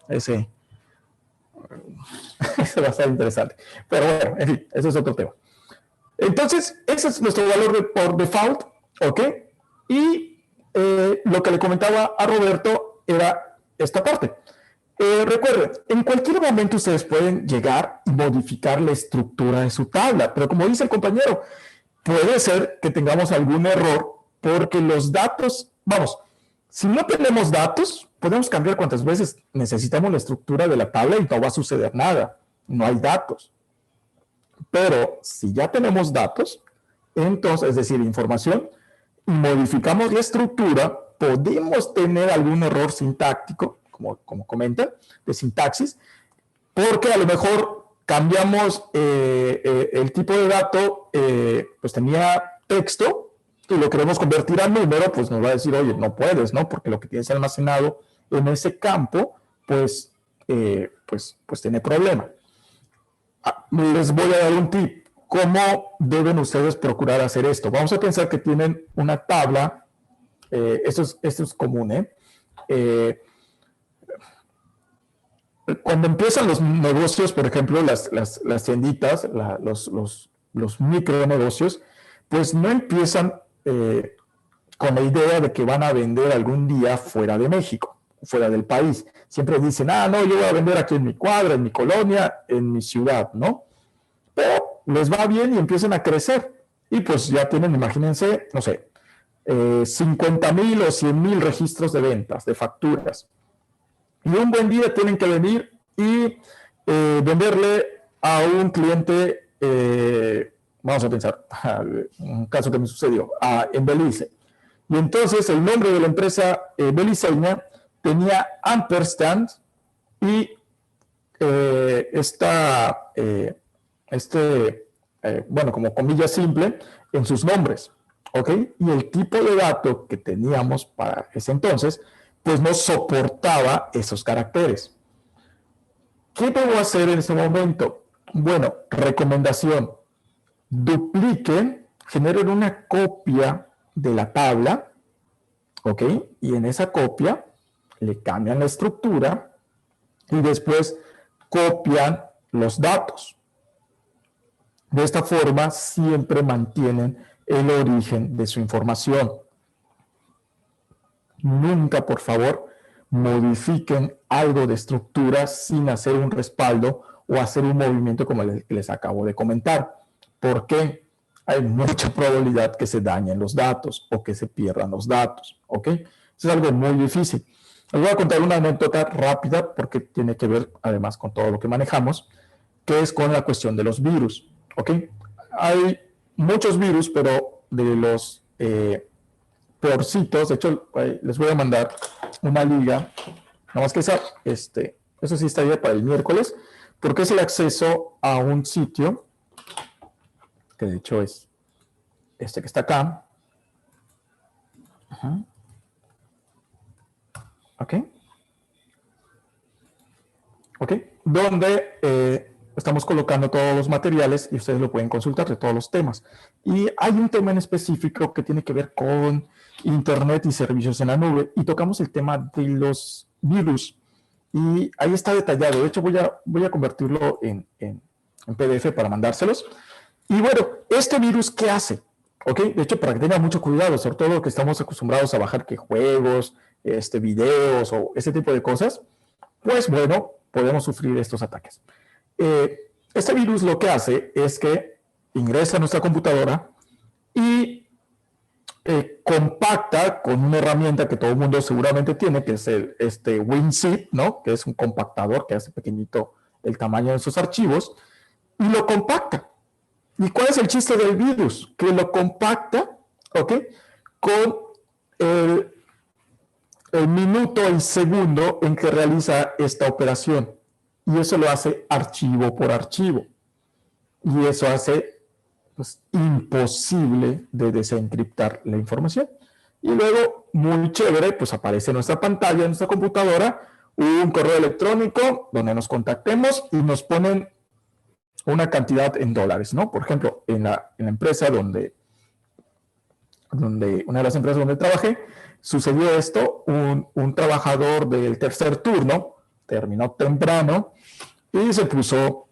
Speaker 1: ese va a estar interesante. Pero bueno, en fin, ese es otro tema. Entonces, ese es nuestro valor por default, ¿ok? Y lo que le comentaba a Roberto era esta parte. Recuerden, en cualquier momento ustedes pueden llegar y modificar la estructura de su tabla, pero como dice el compañero, puede ser que tengamos algún error porque los datos, vamos, si no tenemos datos, podemos cambiar cuantas veces necesitamos la estructura de la tabla y no va a suceder nada, no hay datos. Pero si ya tenemos datos, entonces, es decir, información, y modificamos la estructura, podemos tener algún error sintáctico, como comentan, de sintaxis, porque a lo mejor cambiamos el tipo de dato, pues tenía texto, y lo queremos convertir a número, pues nos va a decir, oye, no puedes, ¿no? Porque lo que tienes almacenado en ese campo, pues tiene problema. Les voy a dar un tip. ¿Cómo deben ustedes procurar hacer esto? Vamos a pensar que tienen una tabla. Esto es común, cuando empiezan los negocios, por ejemplo, las tienditas, los micronegocios, pues no empiezan con la idea de que van a vender algún día fuera de México, fuera del país. Siempre dicen, no, yo voy a vender aquí en mi cuadra, en mi colonia, en mi ciudad, ¿no? Pero les va bien y empiezan a crecer. Y pues ya tienen, imagínense, no sé, 50,000 o 100,000 registros de ventas, de facturas. Y un buen día tienen que venir y venderle a un cliente, vamos a pensar, un caso que me sucedió, en Belice. Y entonces el nombre de la empresa beliceña tenía ampersand y como comilla simple en sus nombres, ¿ok? Y el tipo de dato que teníamos para ese entonces, pues no soportaba esos caracteres. ¿Qué debo hacer en este momento? Bueno, recomendación, dupliquen, generen una copia de la tabla, ¿ok? Y en esa copia le cambian la estructura y después copian los datos. De esta forma siempre mantienen el origen de su información. Nunca, por favor, modifiquen algo de estructura sin hacer un respaldo o hacer un movimiento como el que les acabo de comentar. ¿Por qué? Hay mucha probabilidad que se dañen los datos o que se pierdan los datos, ¿ok? Eso es algo muy difícil. Les voy a contar una anécdota rápida porque tiene que ver además con todo lo que manejamos, que es con la cuestión de los virus, ¿ok? Hay muchos virus, pero de los por sitios. De hecho, les voy a mandar una liga, nada más que esa, eso sí estaría para el miércoles, porque es el acceso a un sitio, que de hecho es este que está acá. Ajá. Ok. Ok, donde estamos colocando todos los materiales y ustedes lo pueden consultar de todos los temas. Y hay un tema en específico que tiene que ver con Internet y servicios en la nube, y tocamos el tema de los virus. Y ahí está detallado. De hecho, voy a convertirlo en PDF para mandárselos. Y bueno, este virus, ¿qué hace? ¿Ok? De hecho, para que tengan mucho cuidado, sobre todo que estamos acostumbrados a bajar que juegos, videos o ese tipo de cosas, pues bueno, podemos sufrir estos ataques. Este virus lo que hace es que ingresa a nuestra computadora y compacta con una herramienta que todo el mundo seguramente tiene, que es el WinZip, ¿no? Que es un compactador que hace pequeñito el tamaño de sus archivos, y lo compacta. ¿Y cuál es el chiste del virus? Que lo compacta, ¿ok? Con el minuto y segundo en que realiza esta operación. Y eso lo hace archivo por archivo. Y eso hace pues, imposible de desencriptar la información. Y luego, muy chévere, pues aparece en nuestra pantalla, en nuestra computadora, un correo electrónico donde nos contactemos y nos ponen una cantidad en dólares, ¿no? Por ejemplo, en la empresa donde una de las empresas donde trabajé, sucedió esto, un trabajador del tercer turno terminó temprano y se puso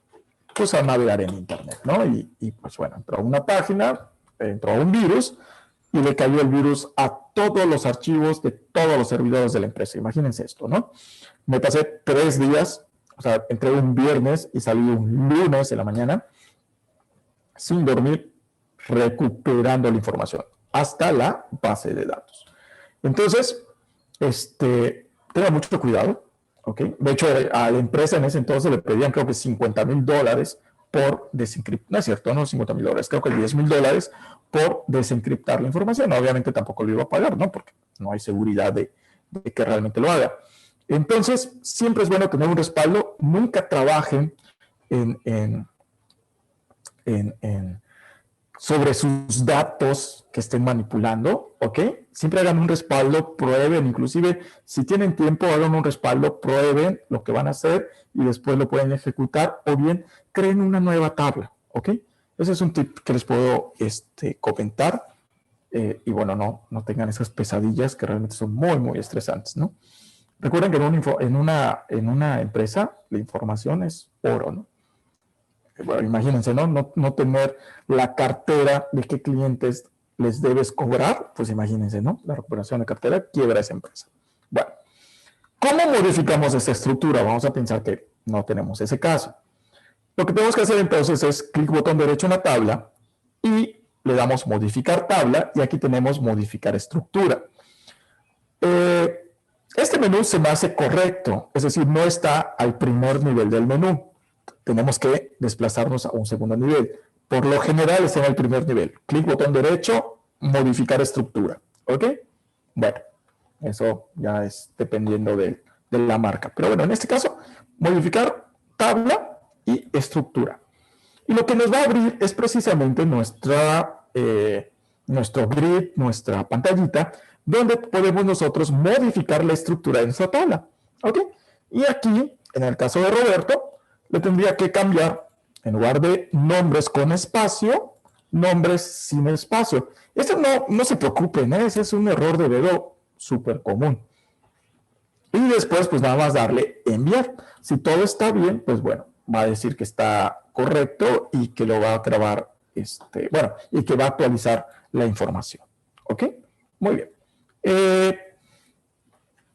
Speaker 1: pues, a navegar en internet, ¿no? Y pues bueno, entró a una página, entró a un virus y le cayó el virus a todos los archivos de todos los servidores de la empresa. Imagínense esto, ¿no? Me pasé 3 días, o sea, entré un viernes y salí un lunes en la mañana sin dormir, recuperando la información hasta la base de datos. Entonces, tenga mucho cuidado, ¿ok? De hecho, a la empresa en ese entonces le pedían creo que $50,000 por desencriptar, no es cierto, no $50,000, creo que $10,000 por desencriptar la información. Obviamente tampoco lo iba a pagar, ¿no? Porque no hay seguridad de que realmente lo haga. Entonces, siempre es bueno tener un respaldo. Nunca trabajen sobre sus datos que estén manipulando, ¿ok? Siempre hagan un respaldo, prueben, inclusive si tienen tiempo, hagan un respaldo, prueben lo que van a hacer y después lo pueden ejecutar, o bien creen una nueva tabla, ¿ok? Ese es un tip que les puedo comentar, y bueno, no tengan esas pesadillas que realmente son muy, muy estresantes, ¿no? Recuerden que en una empresa la información es oro, ¿no? Bueno, imagínense, ¿no? No tener la cartera de qué clientes les debes cobrar, pues imagínense, ¿no? La recuperación de cartera quiebra esa empresa. Bueno, ¿cómo modificamos esta estructura? Vamos a pensar que no tenemos ese caso. Lo que tenemos que hacer entonces es clic botón derecho en la tabla y le damos modificar tabla y aquí tenemos modificar estructura. Este menú se me hace correcto, es decir, no está al primer nivel del menú. Tenemos que desplazarnos a un segundo nivel. Por lo general está en el primer nivel. Clic botón derecho, modificar estructura. ¿Ok? Bueno, eso ya es dependiendo de la marca. Pero bueno, en este caso, modificar tabla y estructura. Y lo que nos va a abrir es precisamente nuestro grid, nuestra pantallita, donde podemos nosotros modificar la estructura de nuestra tabla. ¿Ok? Y aquí, en el caso de Roberto, le tendría que cambiar, en lugar de nombres con espacio, nombres sin espacio. Eso no se preocupen, ese es un error de dedo súper común. Y después, pues nada más darle enviar. Si todo está bien, pues bueno, va a decir que está correcto y que lo va a grabar, y que va a actualizar la información. ¿Ok? Muy bien.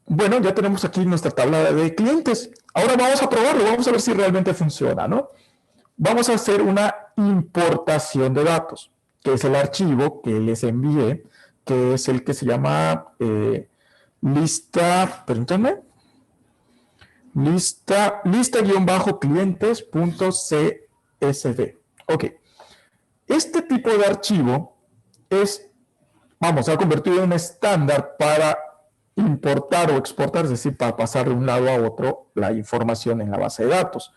Speaker 1: Bueno, ya tenemos aquí nuestra tabla de clientes. Ahora vamos a probarlo, vamos a ver si realmente funciona, ¿no? Vamos a hacer una importación de datos, que es el archivo que les envié, que es el que se llama lista-clientes.csv. Ok. Este tipo de archivo es vamos a convertir en un estándar para importar o exportar, es decir, para pasar de un lado a otro la información en la base de datos.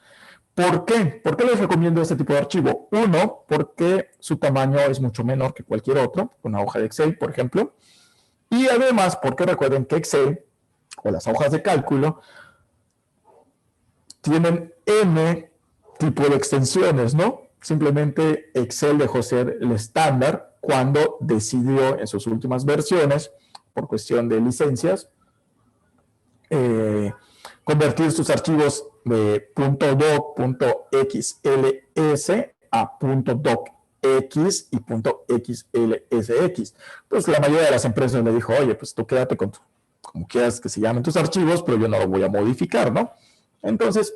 Speaker 1: ¿Por qué? ¿Por qué les recomiendo este tipo de archivo? Uno, porque su tamaño es mucho menor que cualquier otro, una hoja de Excel, por ejemplo. Y además, porque recuerden que Excel o las hojas de cálculo tienen N tipo de extensiones, ¿no? Simplemente Excel dejó ser el estándar cuando decidió en sus últimas versiones, por cuestión de licencias, convertir sus archivos de .doc, .xls a .docx y .xlsx. Entonces la mayoría de las empresas le dijo, oye, pues tú quédate con como quieras que se llamen tus archivos, pero yo no lo voy a modificar, ¿no? Entonces,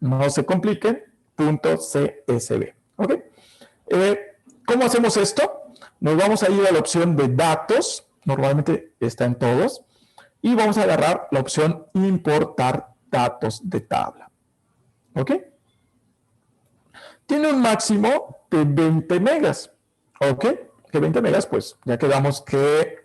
Speaker 1: no se compliquen, .csv. ¿Ok? ¿Cómo hacemos esto? Nos vamos a ir a la opción de datos, normalmente está en todos, y vamos a agarrar la opción importar datos de tabla. ¿Ok? Tiene un máximo de 20 megas. ¿Ok? Que 20 megas, pues ya quedamos que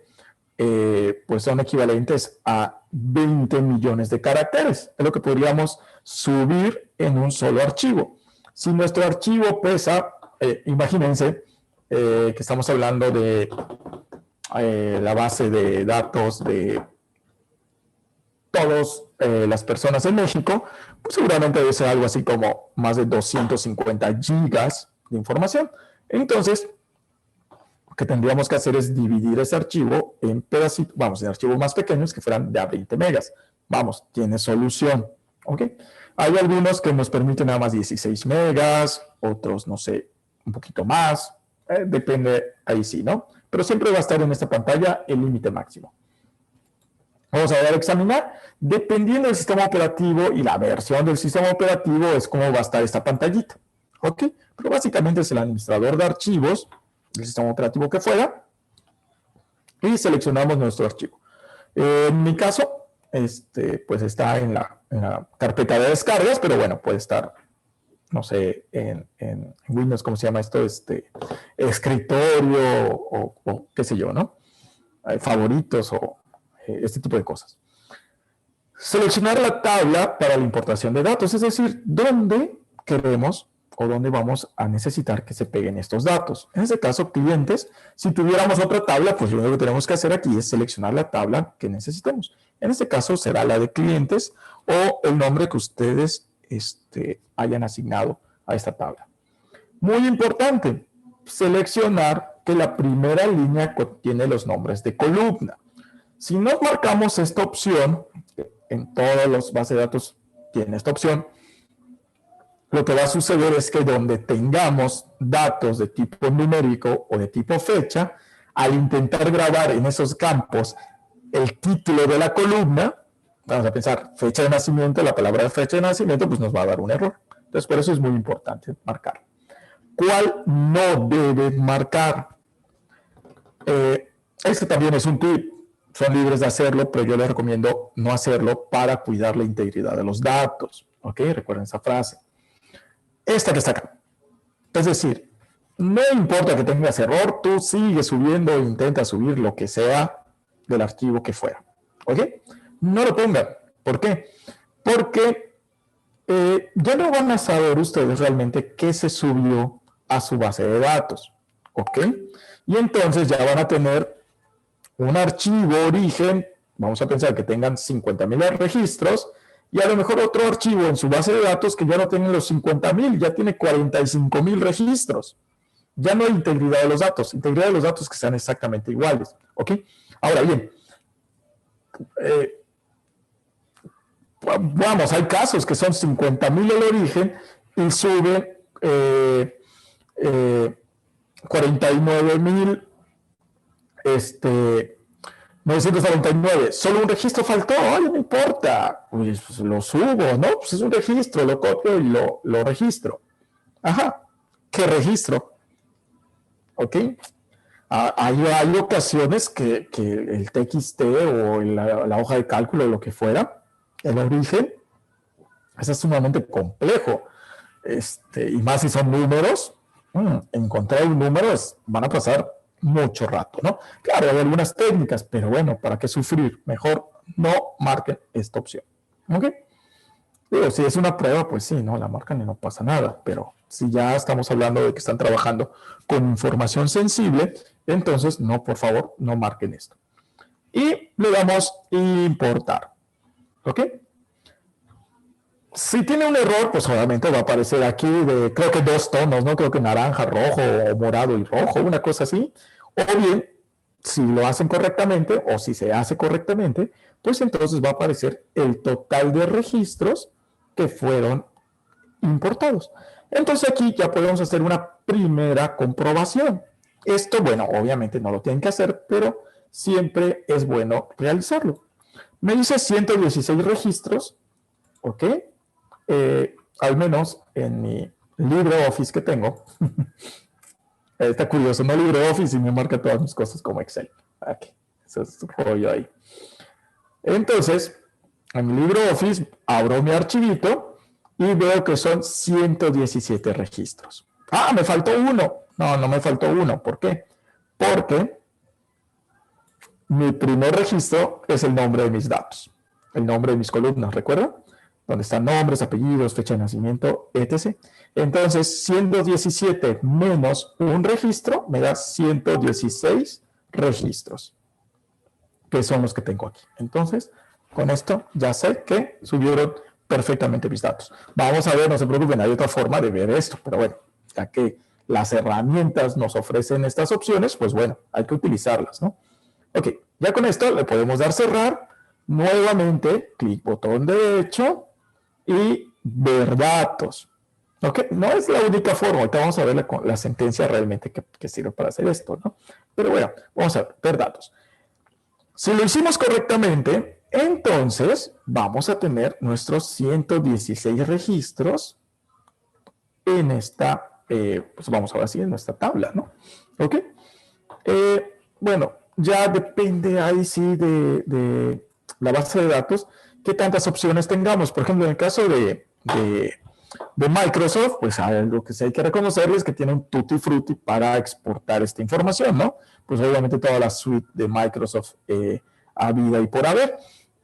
Speaker 1: pues son equivalentes a 20 millones de caracteres. Es lo que podríamos subir en un solo archivo. Si nuestro archivo pesa, imagínense que estamos hablando de la base de datos de todas las personas en México, pues seguramente debe ser algo así como más de 250 gigas de información. Entonces, lo que tendríamos que hacer es dividir ese archivo en pedacitos, vamos, en archivos más pequeños que fueran de a 20 megas. Vamos, tiene solución. ¿Ok? Hay algunos que nos permiten nada más 16 megas, otros, no sé, un poquito más. Depende, ahí sí, ¿no? Pero siempre va a estar en esta pantalla el límite máximo. Vamos a dar a examinar. Dependiendo del sistema operativo y la versión del sistema operativo es cómo va a estar esta pantallita. ¿Ok? Pero básicamente es el administrador de archivos, el sistema operativo que fuera, y seleccionamos nuestro archivo. En mi caso, pues está en la carpeta de descargas, pero bueno, puede estar, no sé, en Windows, ¿cómo se llama esto? Escritorio o qué sé yo, ¿no? Favoritos o este tipo de cosas. Seleccionar la tabla para la importación de datos, es decir, dónde queremos o dónde vamos a necesitar que se peguen estos datos. En este caso, clientes, si tuviéramos otra tabla, pues lo único que tenemos que hacer aquí es seleccionar la tabla que necesitemos. En este caso será la de clientes o el nombre que ustedes hayan asignado a esta tabla. Muy importante, seleccionar que la primera línea contiene los nombres de columna. Si no marcamos esta opción, en todas las bases de datos tiene esta opción, lo que va a suceder es que donde tengamos datos de tipo numérico o de tipo fecha, al intentar grabar en esos campos el título de la columna, vamos a pensar fecha de nacimiento, la palabra fecha de nacimiento, pues nos va a dar un error. Entonces, por eso es muy importante marcar. ¿Cuál no debe marcar? Este también es un tip. Son libres de hacerlo, pero yo les recomiendo no hacerlo para cuidar la integridad de los datos. ¿Ok? Recuerden esa frase. Esta que está acá. Es decir, no importa que tengas error, tú sigues subiendo e intenta subir lo que sea del archivo que fuera. ¿Ok? No lo pongan. ¿Por qué? Porque ya no van a saber ustedes realmente qué se subió a su base de datos. ¿Ok? Y entonces ya van a tener un archivo origen, vamos a pensar que tengan 50,000 registros, y a lo mejor otro archivo en su base de datos que ya no tiene los 50,000, ya tiene 45,000 registros. Ya no hay integridad de los datos, integridad de los datos que sean exactamente iguales. ¿Ok? Ahora bien, vamos, hay casos que son 50,000 el origen y suben 49,000 999, solo un registro faltó, ay, no importa, pues lo subo, ¿no? Pues es un registro, lo copio y lo registro. Ajá, ¿qué registro? ¿Ok? Hay ocasiones que el TXT o la hoja de cálculo o lo que fuera, el origen, es sumamente complejo. Y más si son números, encontrar un número van a pasar mucho rato, ¿no? Claro, hay algunas técnicas, pero bueno, ¿para qué sufrir? Mejor no marquen esta opción, ¿ok? Digo, si es una prueba, pues sí, no la marcan y no pasa nada, pero si ya estamos hablando de que están trabajando con información sensible, entonces no, por favor, no marquen esto. Y le damos importar, ¿ok? Si tiene un error, pues obviamente va a aparecer aquí de, creo que 2 tonos, ¿no? Creo que naranja, rojo, o morado y rojo, una cosa así. O bien, si lo hacen correctamente, o si se hace correctamente, pues entonces va a aparecer el total de registros que fueron importados. Entonces aquí ya podemos hacer una primera comprobación. Esto, bueno, obviamente no lo tienen que hacer, pero siempre es bueno realizarlo. Me dice 116 registros, ¿ok? Al menos en mi LibreOffice que tengo. Está curioso, no LibreOffice y me marca todas mis cosas como Excel. Aquí, eso es un rollo ahí. Entonces, en mi LibreOffice abro mi archivito y veo que son 117 registros. Ah, me faltó uno. No, no me faltó uno. ¿Por qué? Porque mi primer registro es el nombre de mis datos, el nombre de mis columnas, ¿recuerdan? Donde están nombres, apellidos, fecha de nacimiento, etc. Entonces, 117 menos un registro me da 116 registros, que son los que tengo aquí. Entonces, con esto ya sé que subieron perfectamente mis datos. Vamos a ver, no se preocupen, hay otra forma de ver esto, pero bueno, ya que las herramientas nos ofrecen estas opciones, pues bueno, hay que utilizarlas, ¿no? Ok, ya con esto le podemos dar cerrar, nuevamente, clic botón derecho, y ver datos. ¿Ok? No es la única forma. Ahorita vamos a ver la sentencia realmente que sirve para hacer esto, ¿no? Pero bueno, vamos a ver datos. Si lo hicimos correctamente, entonces vamos a tener nuestros 116 registros en esta, pues vamos a ver así, en nuestra tabla, ¿no? ¿Ok? Bueno, ya depende ahí sí de la base de datos, qué tantas opciones tengamos. Por ejemplo, en el caso de Microsoft, pues algo que sí hay que reconocerles es que tiene un tutti frutti para exportar esta información, ¿no? Pues obviamente toda la suite de Microsoft habida y por haber,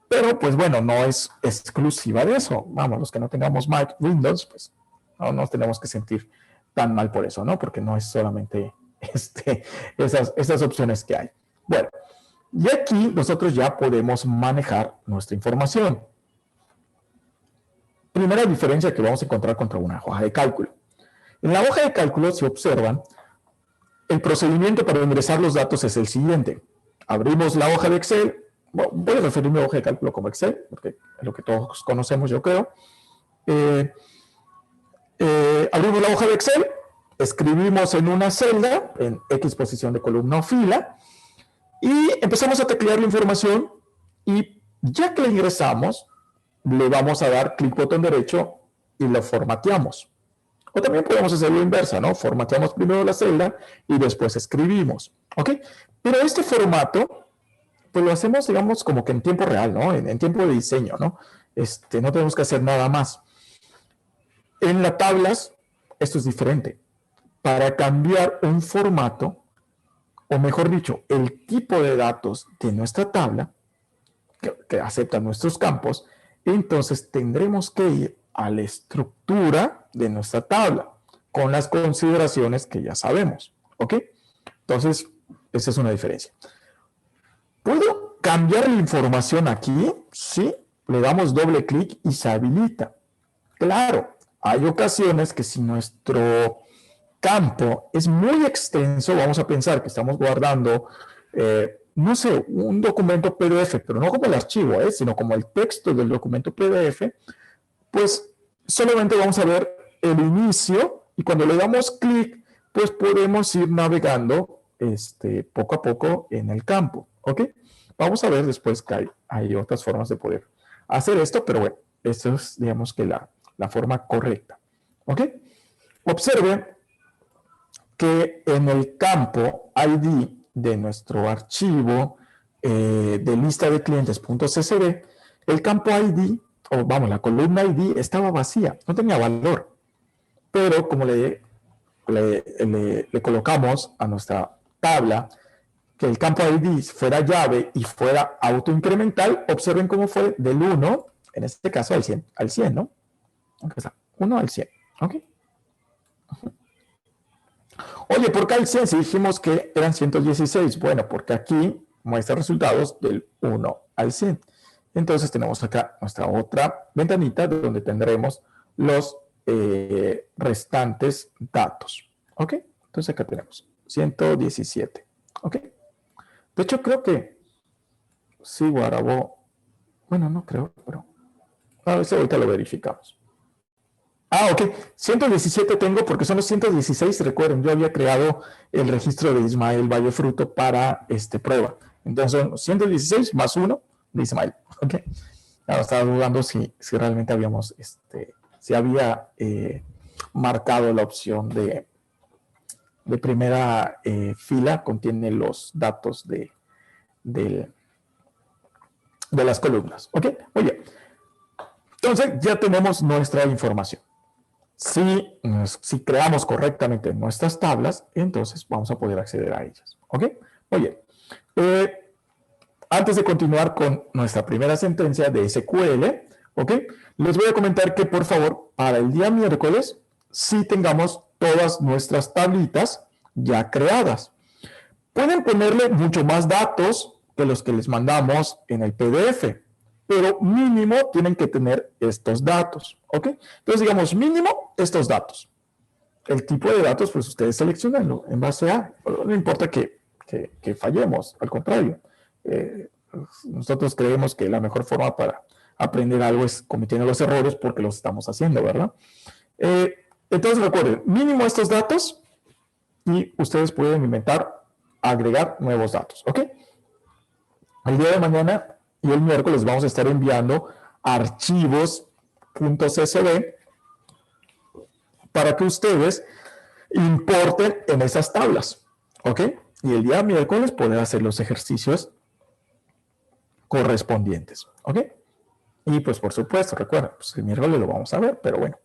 Speaker 1: pero pues bueno, no es exclusiva de eso. Vamos, los que no tengamos Windows, pues no nos tenemos que sentir tan mal por eso, ¿no? Porque no es solamente esas opciones que hay. Bueno, y aquí nosotros ya podemos manejar nuestra información. Primera diferencia que vamos a encontrar contra una hoja de cálculo. En la hoja de cálculo, si observan, el procedimiento para ingresar los datos es el siguiente. Abrimos la hoja de Excel. Bueno, voy a referirme a hoja de cálculo como Excel, porque es lo que todos conocemos, yo creo. Abrimos la hoja de Excel, escribimos en una celda, en X posición de columna o fila, y empezamos a teclear la información, y ya que la ingresamos, le vamos a dar clic botón derecho y lo formateamos. O también podemos hacerlo inversa, ¿no? Formateamos primero la celda y después escribimos, ¿ok? Pero este formato, pues lo hacemos, digamos, como que en tiempo real, ¿no? En tiempo de diseño, ¿no? No tenemos que hacer nada más. En las tablas, esto es diferente. Para cambiar un formato, o mejor dicho, el tipo de datos de nuestra tabla, que aceptan nuestros campos, entonces tendremos que ir a la estructura de nuestra tabla con las consideraciones que ya sabemos, ¿ok? Entonces, esa es una diferencia. ¿Puedo cambiar la información aquí? Sí, le damos doble clic y se habilita. Claro, hay ocasiones que si nuestro campo es muy extenso, vamos a pensar que estamos guardando no sé, un documento PDF, pero no como el archivo, sino como el texto del documento PDF, pues solamente vamos a ver el inicio y cuando le damos clic, pues podemos ir navegando poco a poco en el campo, ¿ok? Vamos a ver después que hay otras formas de poder hacer esto, pero bueno, esto es, digamos que la forma correcta, ¿ok? Observen que en el campo ID de nuestro archivo de lista de clientes.csv, el campo ID, o vamos, la columna ID estaba vacía, no tenía valor. Pero como le colocamos a nuestra tabla que el campo ID fuera llave y fuera autoincremental, observen cómo fue del 1, en este caso al 100, ¿no? Aunque está 1 al 100, ¿ok? Oye, ¿por qué al 100 si dijimos que eran 116? Bueno, porque aquí muestra resultados del 1 al 100. Entonces tenemos acá nuestra otra ventanita donde tendremos los restantes datos, ¿ok? Entonces acá tenemos 117, ¿ok? De hecho, creo que sí guardó. Bueno, no creo, pero a ver si ahorita lo verificamos. Ok. 117 tengo porque son los 116. Recuerden, yo había creado el registro de Ismael Vallefruto para prueba. Entonces son 116 más 1 de Ismael. Ok. Ahora estaba dudando si realmente habíamos, si había marcado la opción de primera fila, contiene los datos de las columnas. ¿Ok? Muy bien. Entonces ya tenemos nuestra información. Si creamos correctamente nuestras tablas, entonces vamos a poder acceder a ellas. ¿Ok? Muy bien. Antes de continuar con nuestra primera sentencia de SQL, ¿ok? Les voy a comentar que, por favor, para el día miércoles, sí tengamos todas nuestras tablitas ya creadas. Pueden ponerle mucho más datos que los que les mandamos en el PDF, pero mínimo tienen que tener estos datos, ¿ok? Entonces, digamos, mínimo estos datos. El tipo de datos, pues ustedes seleccionenlo en base a, no importa que fallemos, al contrario. Nosotros creemos que la mejor forma para aprender algo es cometiendo los errores porque los estamos haciendo, ¿verdad? Entonces, recuerden, mínimo estos datos y ustedes pueden inventar, agregar nuevos datos, ¿ok? El día de mañana y el miércoles vamos a estar enviando archivos .csv para que ustedes importen en esas tablas, ¿ok? Y el día miércoles poder hacer los ejercicios correspondientes, ¿ok? Y pues por supuesto, recuerden, pues el miércoles lo vamos a ver, pero bueno,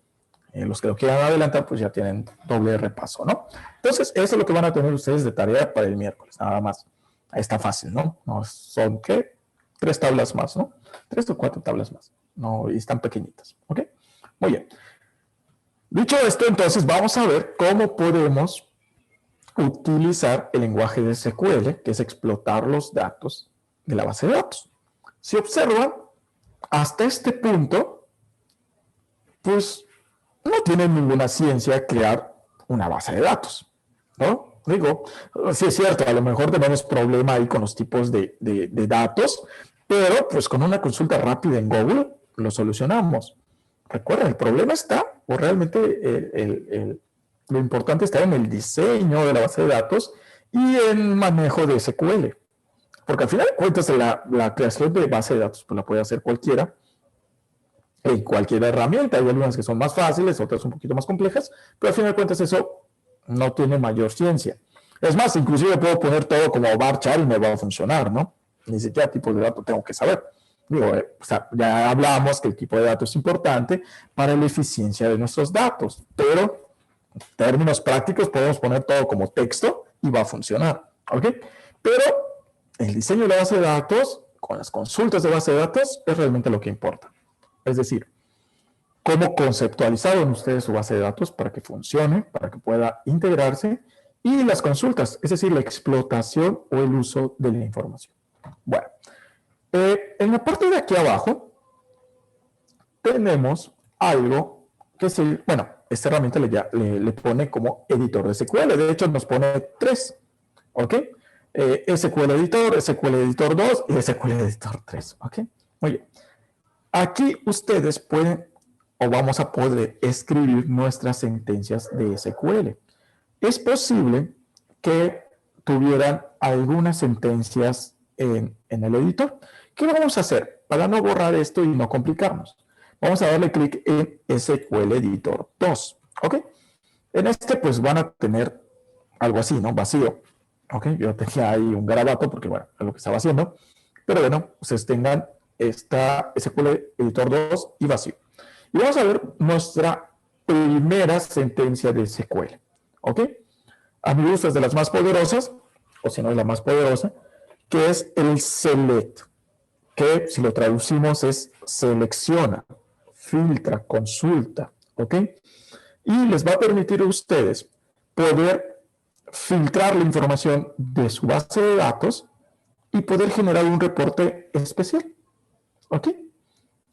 Speaker 1: los que lo quieran adelantar pues ya tienen doble repaso, ¿no? Entonces, eso es lo que van a tener ustedes de tarea para el miércoles, nada más. Está fácil, ¿no? No son, ¿qué? 3 tablas más, ¿no? 3 o 4 tablas más, ¿no? Y están pequeñitas, ¿ok? Muy bien. Dicho esto, entonces vamos a ver cómo podemos utilizar el lenguaje de SQL, que es explotar los datos de la base de datos. Si observan, hasta este punto, pues no tiene ninguna ciencia crear una base de datos, ¿no? Digo, sí es cierto, a lo mejor tenemos problema ahí con los tipos de datos, pero pues con una consulta rápida en Google lo solucionamos. Recuerden, el problema está, o realmente lo importante está en el diseño de la base de datos y en manejo de SQL. Porque al final de cuentas la creación de base de datos pues la puede hacer cualquiera en cualquier herramienta. Hay algunas que son más fáciles, otras un poquito más complejas, pero al final de cuentas eso no tiene mayor ciencia. Es más, inclusive puedo poner todo como varchar y me va a funcionar, ¿no? Ni siquiera tipo de datos tengo que saber. Digo, o sea, ya hablamos que el tipo de datos es importante para la eficiencia de nuestros datos, pero en términos prácticos podemos poner todo como texto y va a funcionar, ¿ok? Pero el diseño de la base de datos, con las consultas de base de datos, es realmente lo que importa. Es decir, cómo conceptualizaron ustedes su base de datos para que funcione, para que pueda integrarse, y las consultas, es decir, la explotación o el uso de la información. Bueno, en la parte de aquí abajo tenemos algo que es bueno, esta herramienta le pone como editor de SQL. De hecho, nos pone 3, ¿ok? SQL Editor, SQL Editor 2 y SQL Editor 3, ¿ok? Muy bien. Aquí ustedes pueden o vamos a poder escribir nuestras sentencias de SQL. Es posible que tuvieran algunas sentencias en el editor. ¿Qué vamos a hacer? Para no borrar esto y no complicarnos. Vamos a darle clic en SQL Editor 2. ¿Ok? En pues van a tener algo así, ¿no? Vacío. ¿Ok? Yo tenía ahí un garabato porque, bueno, es lo que estaba haciendo. Pero bueno, ustedes tengan esta SQL Editor 2 y vacío. Y vamos a ver nuestra primera sentencia de SQL. ¿Ok? A mi gusto es de las más poderosas. o si no es la más poderosa, que es el select, que si lo traducimos es selecciona, filtra, consulta, ¿ok? Y les va a permitir a ustedes poder filtrar la información de su base de datos y poder generar un reporte especial, ¿ok?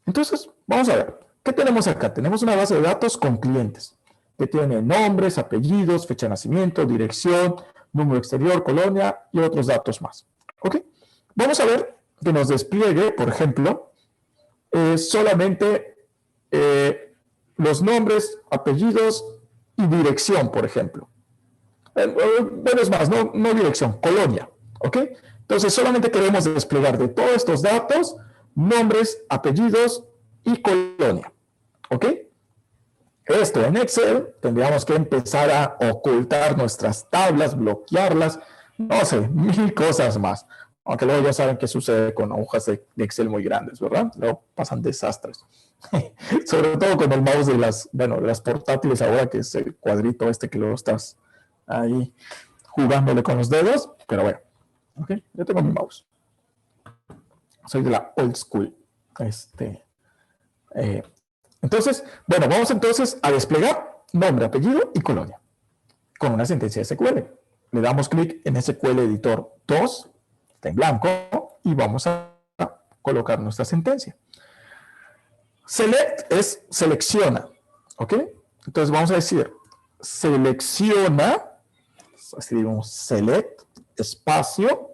Speaker 1: Entonces, vamos a ver, ¿qué tenemos acá? Tenemos una base de datos con clientes, que tiene nombres, apellidos, fecha de nacimiento, dirección, número exterior, colonia y otros datos más, ¿ok? Vamos a ver que nos despliegue, por ejemplo, solamente los nombres, apellidos y dirección, por ejemplo. Bueno, es más, no dirección, colonia, ¿ok? Entonces, solamente queremos desplegar de todos estos datos, nombres, apellidos y colonia, ¿ok? Esto en Excel, tendríamos que empezar a ocultar nuestras tablas, bloquearlas, no sé, mil cosas más. Aunque luego ya saben qué sucede con hojas de Excel muy grandes, ¿verdad? Luego pasan desastres. Sobre todo con el mouse de las portátiles ahora, que es el cuadrito este que luego estás ahí jugándole con los dedos. Pero bueno, ¿ok? Yo tengo mi mouse. Soy de la old school. Entonces, bueno, vamos entonces a desplegar nombre, apellido y colonia con una sentencia SQL. Le damos clic en SQL Editor 2, está en blanco, y vamos a colocar nuestra sentencia. Select es selecciona, ¿ok? Entonces vamos a decir selecciona, escribimos select, espacio,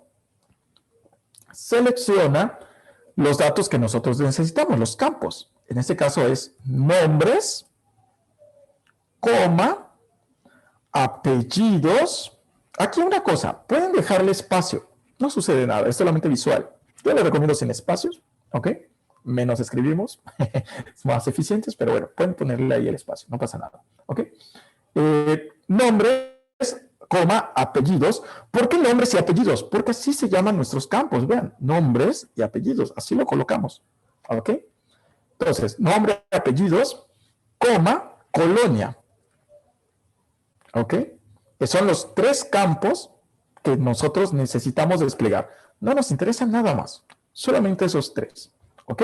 Speaker 1: selecciona los datos que nosotros necesitamos, los campos. En este caso es nombres, coma, apellidos. Aquí una cosa, pueden dejarle espacio, no sucede nada, es solamente visual. Yo les recomiendo sin espacios, ¿ok? Menos escribimos, más eficientes, pero bueno, pueden ponerle ahí el espacio, no pasa nada, ¿ok? Nombres, coma, apellidos. ¿Por qué nombres y apellidos? Porque así se llaman nuestros campos, vean, nombres y apellidos, así lo colocamos, ¿ok? Entonces, nombre, apellidos, coma, colonia, ¿ok? Que son los tres campos que nosotros necesitamos desplegar. No nos interesa nada más, solamente esos tres, ¿ok?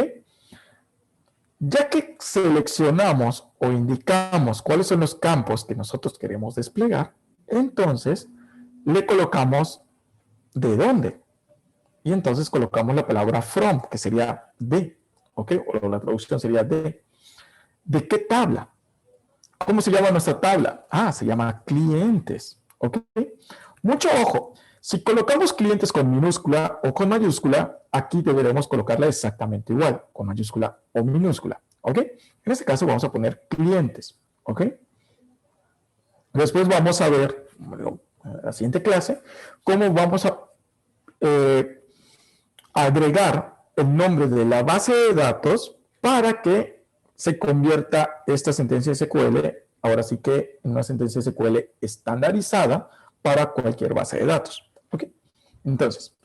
Speaker 1: Ya que seleccionamos o indicamos cuáles son los campos que nosotros queremos desplegar, entonces le colocamos de dónde. Y entonces colocamos la palabra from, que sería de, ¿ok? O la traducción sería de. ¿De qué tabla? ¿Cómo se llama nuestra tabla? Ah, se llama clientes, ¿ok? Mucho ojo, si colocamos clientes con minúscula o con mayúscula, aquí deberemos colocarla exactamente igual, con mayúscula o minúscula, ¿ok? En este caso vamos a poner clientes, ¿ok? Después vamos a ver, bueno, en la siguiente clase, cómo vamos a agregar el nombre de la base de datos para que se convierta esta sentencia SQL, ahora sí que en una sentencia SQL estandarizada para cualquier base de datos. ¿Okay? Entonces,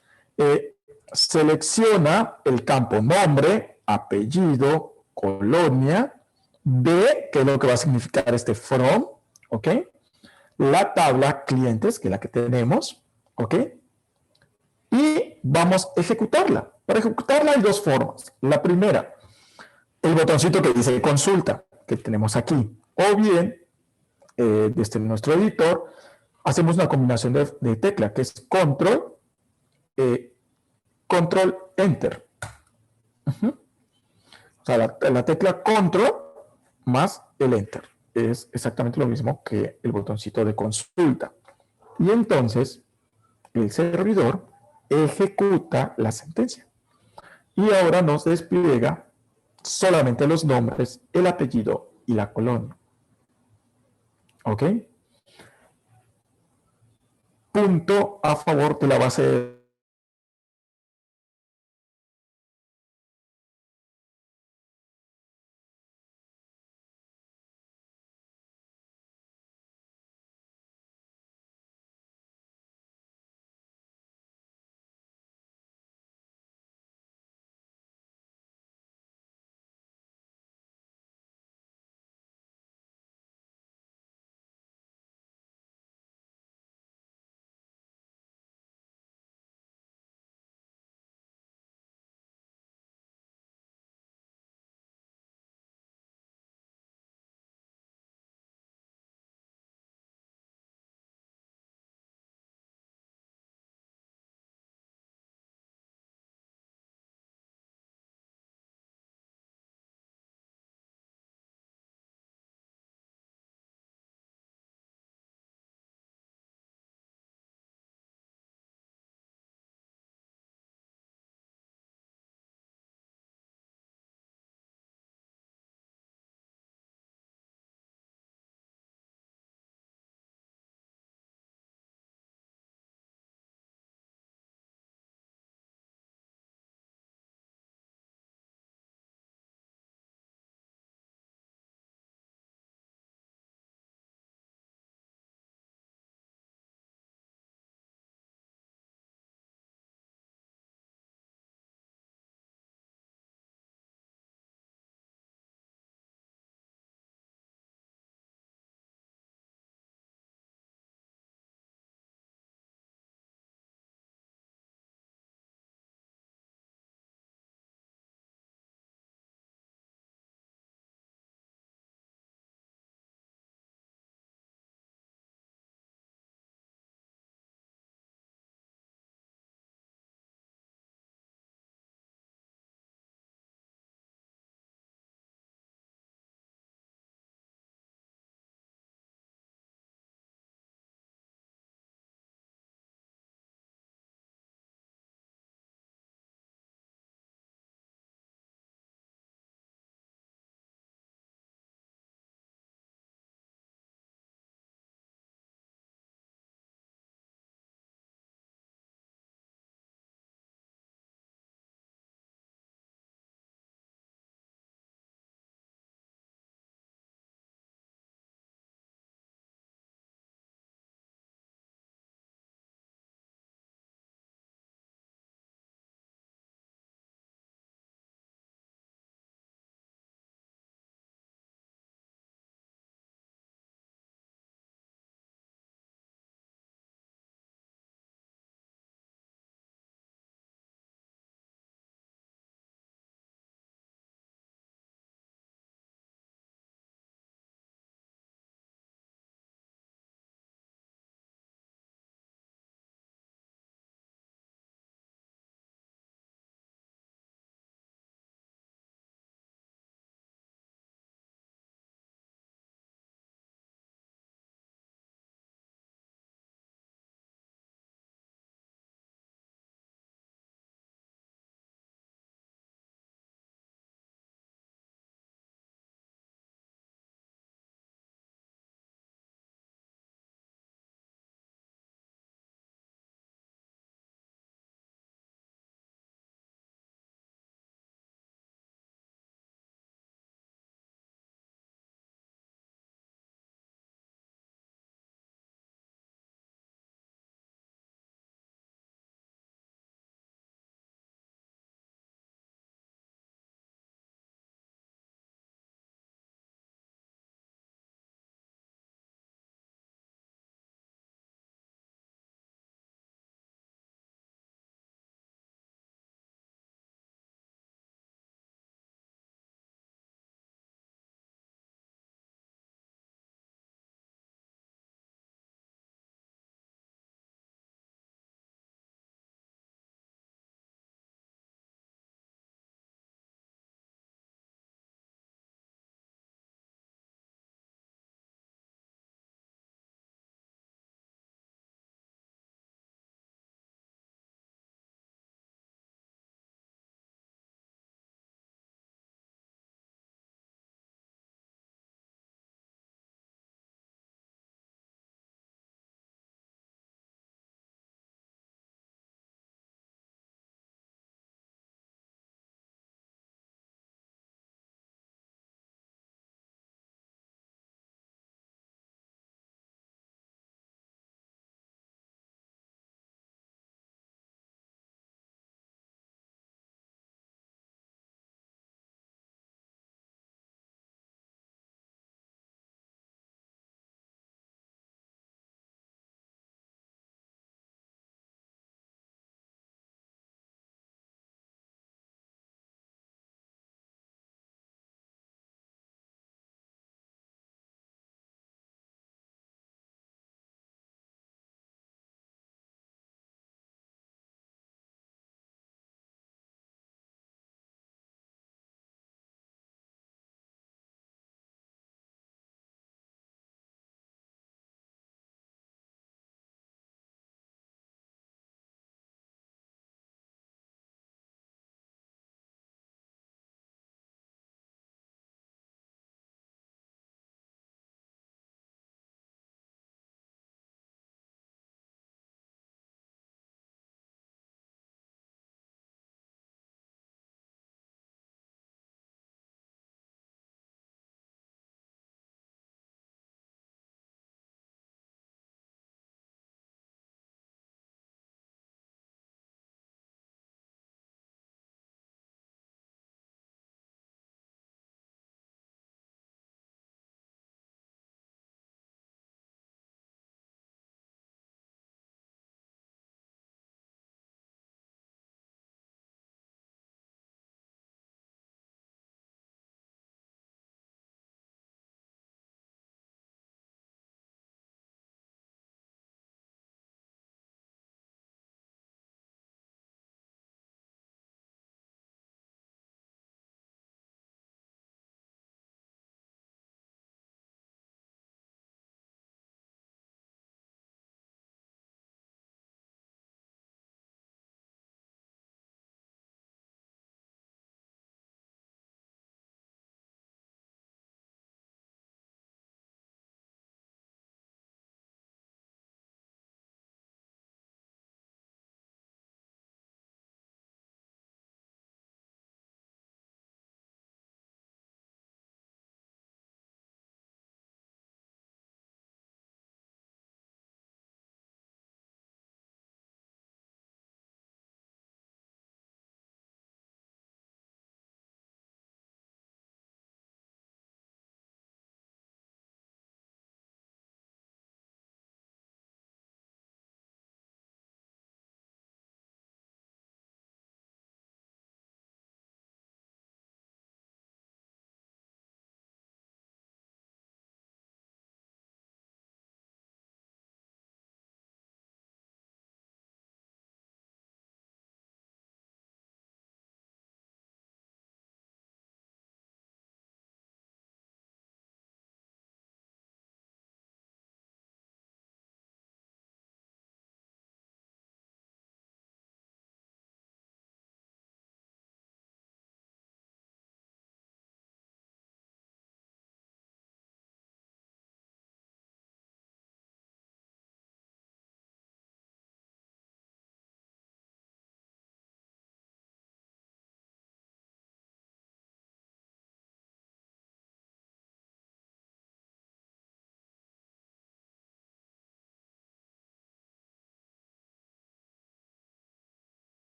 Speaker 1: selecciona el campo nombre, apellido, colonia, de, que es lo que va a significar este from, ¿ok? La tabla clientes, que es la que tenemos, ¿ok? Y vamos a ejecutarla. Para ejecutarla hay dos formas. La primera, el botoncito que dice consulta, que tenemos aquí. O bien, desde nuestro editor, hacemos una combinación de tecla, que es control, control, enter. O sea, la tecla control más el enter. Es exactamente lo mismo que el botoncito de consulta. Y entonces, el servidor ejecuta la sentencia. Y ahora nos despliega solamente los nombres, el apellido y la colonia. ¿Ok? Punto a favor de la base de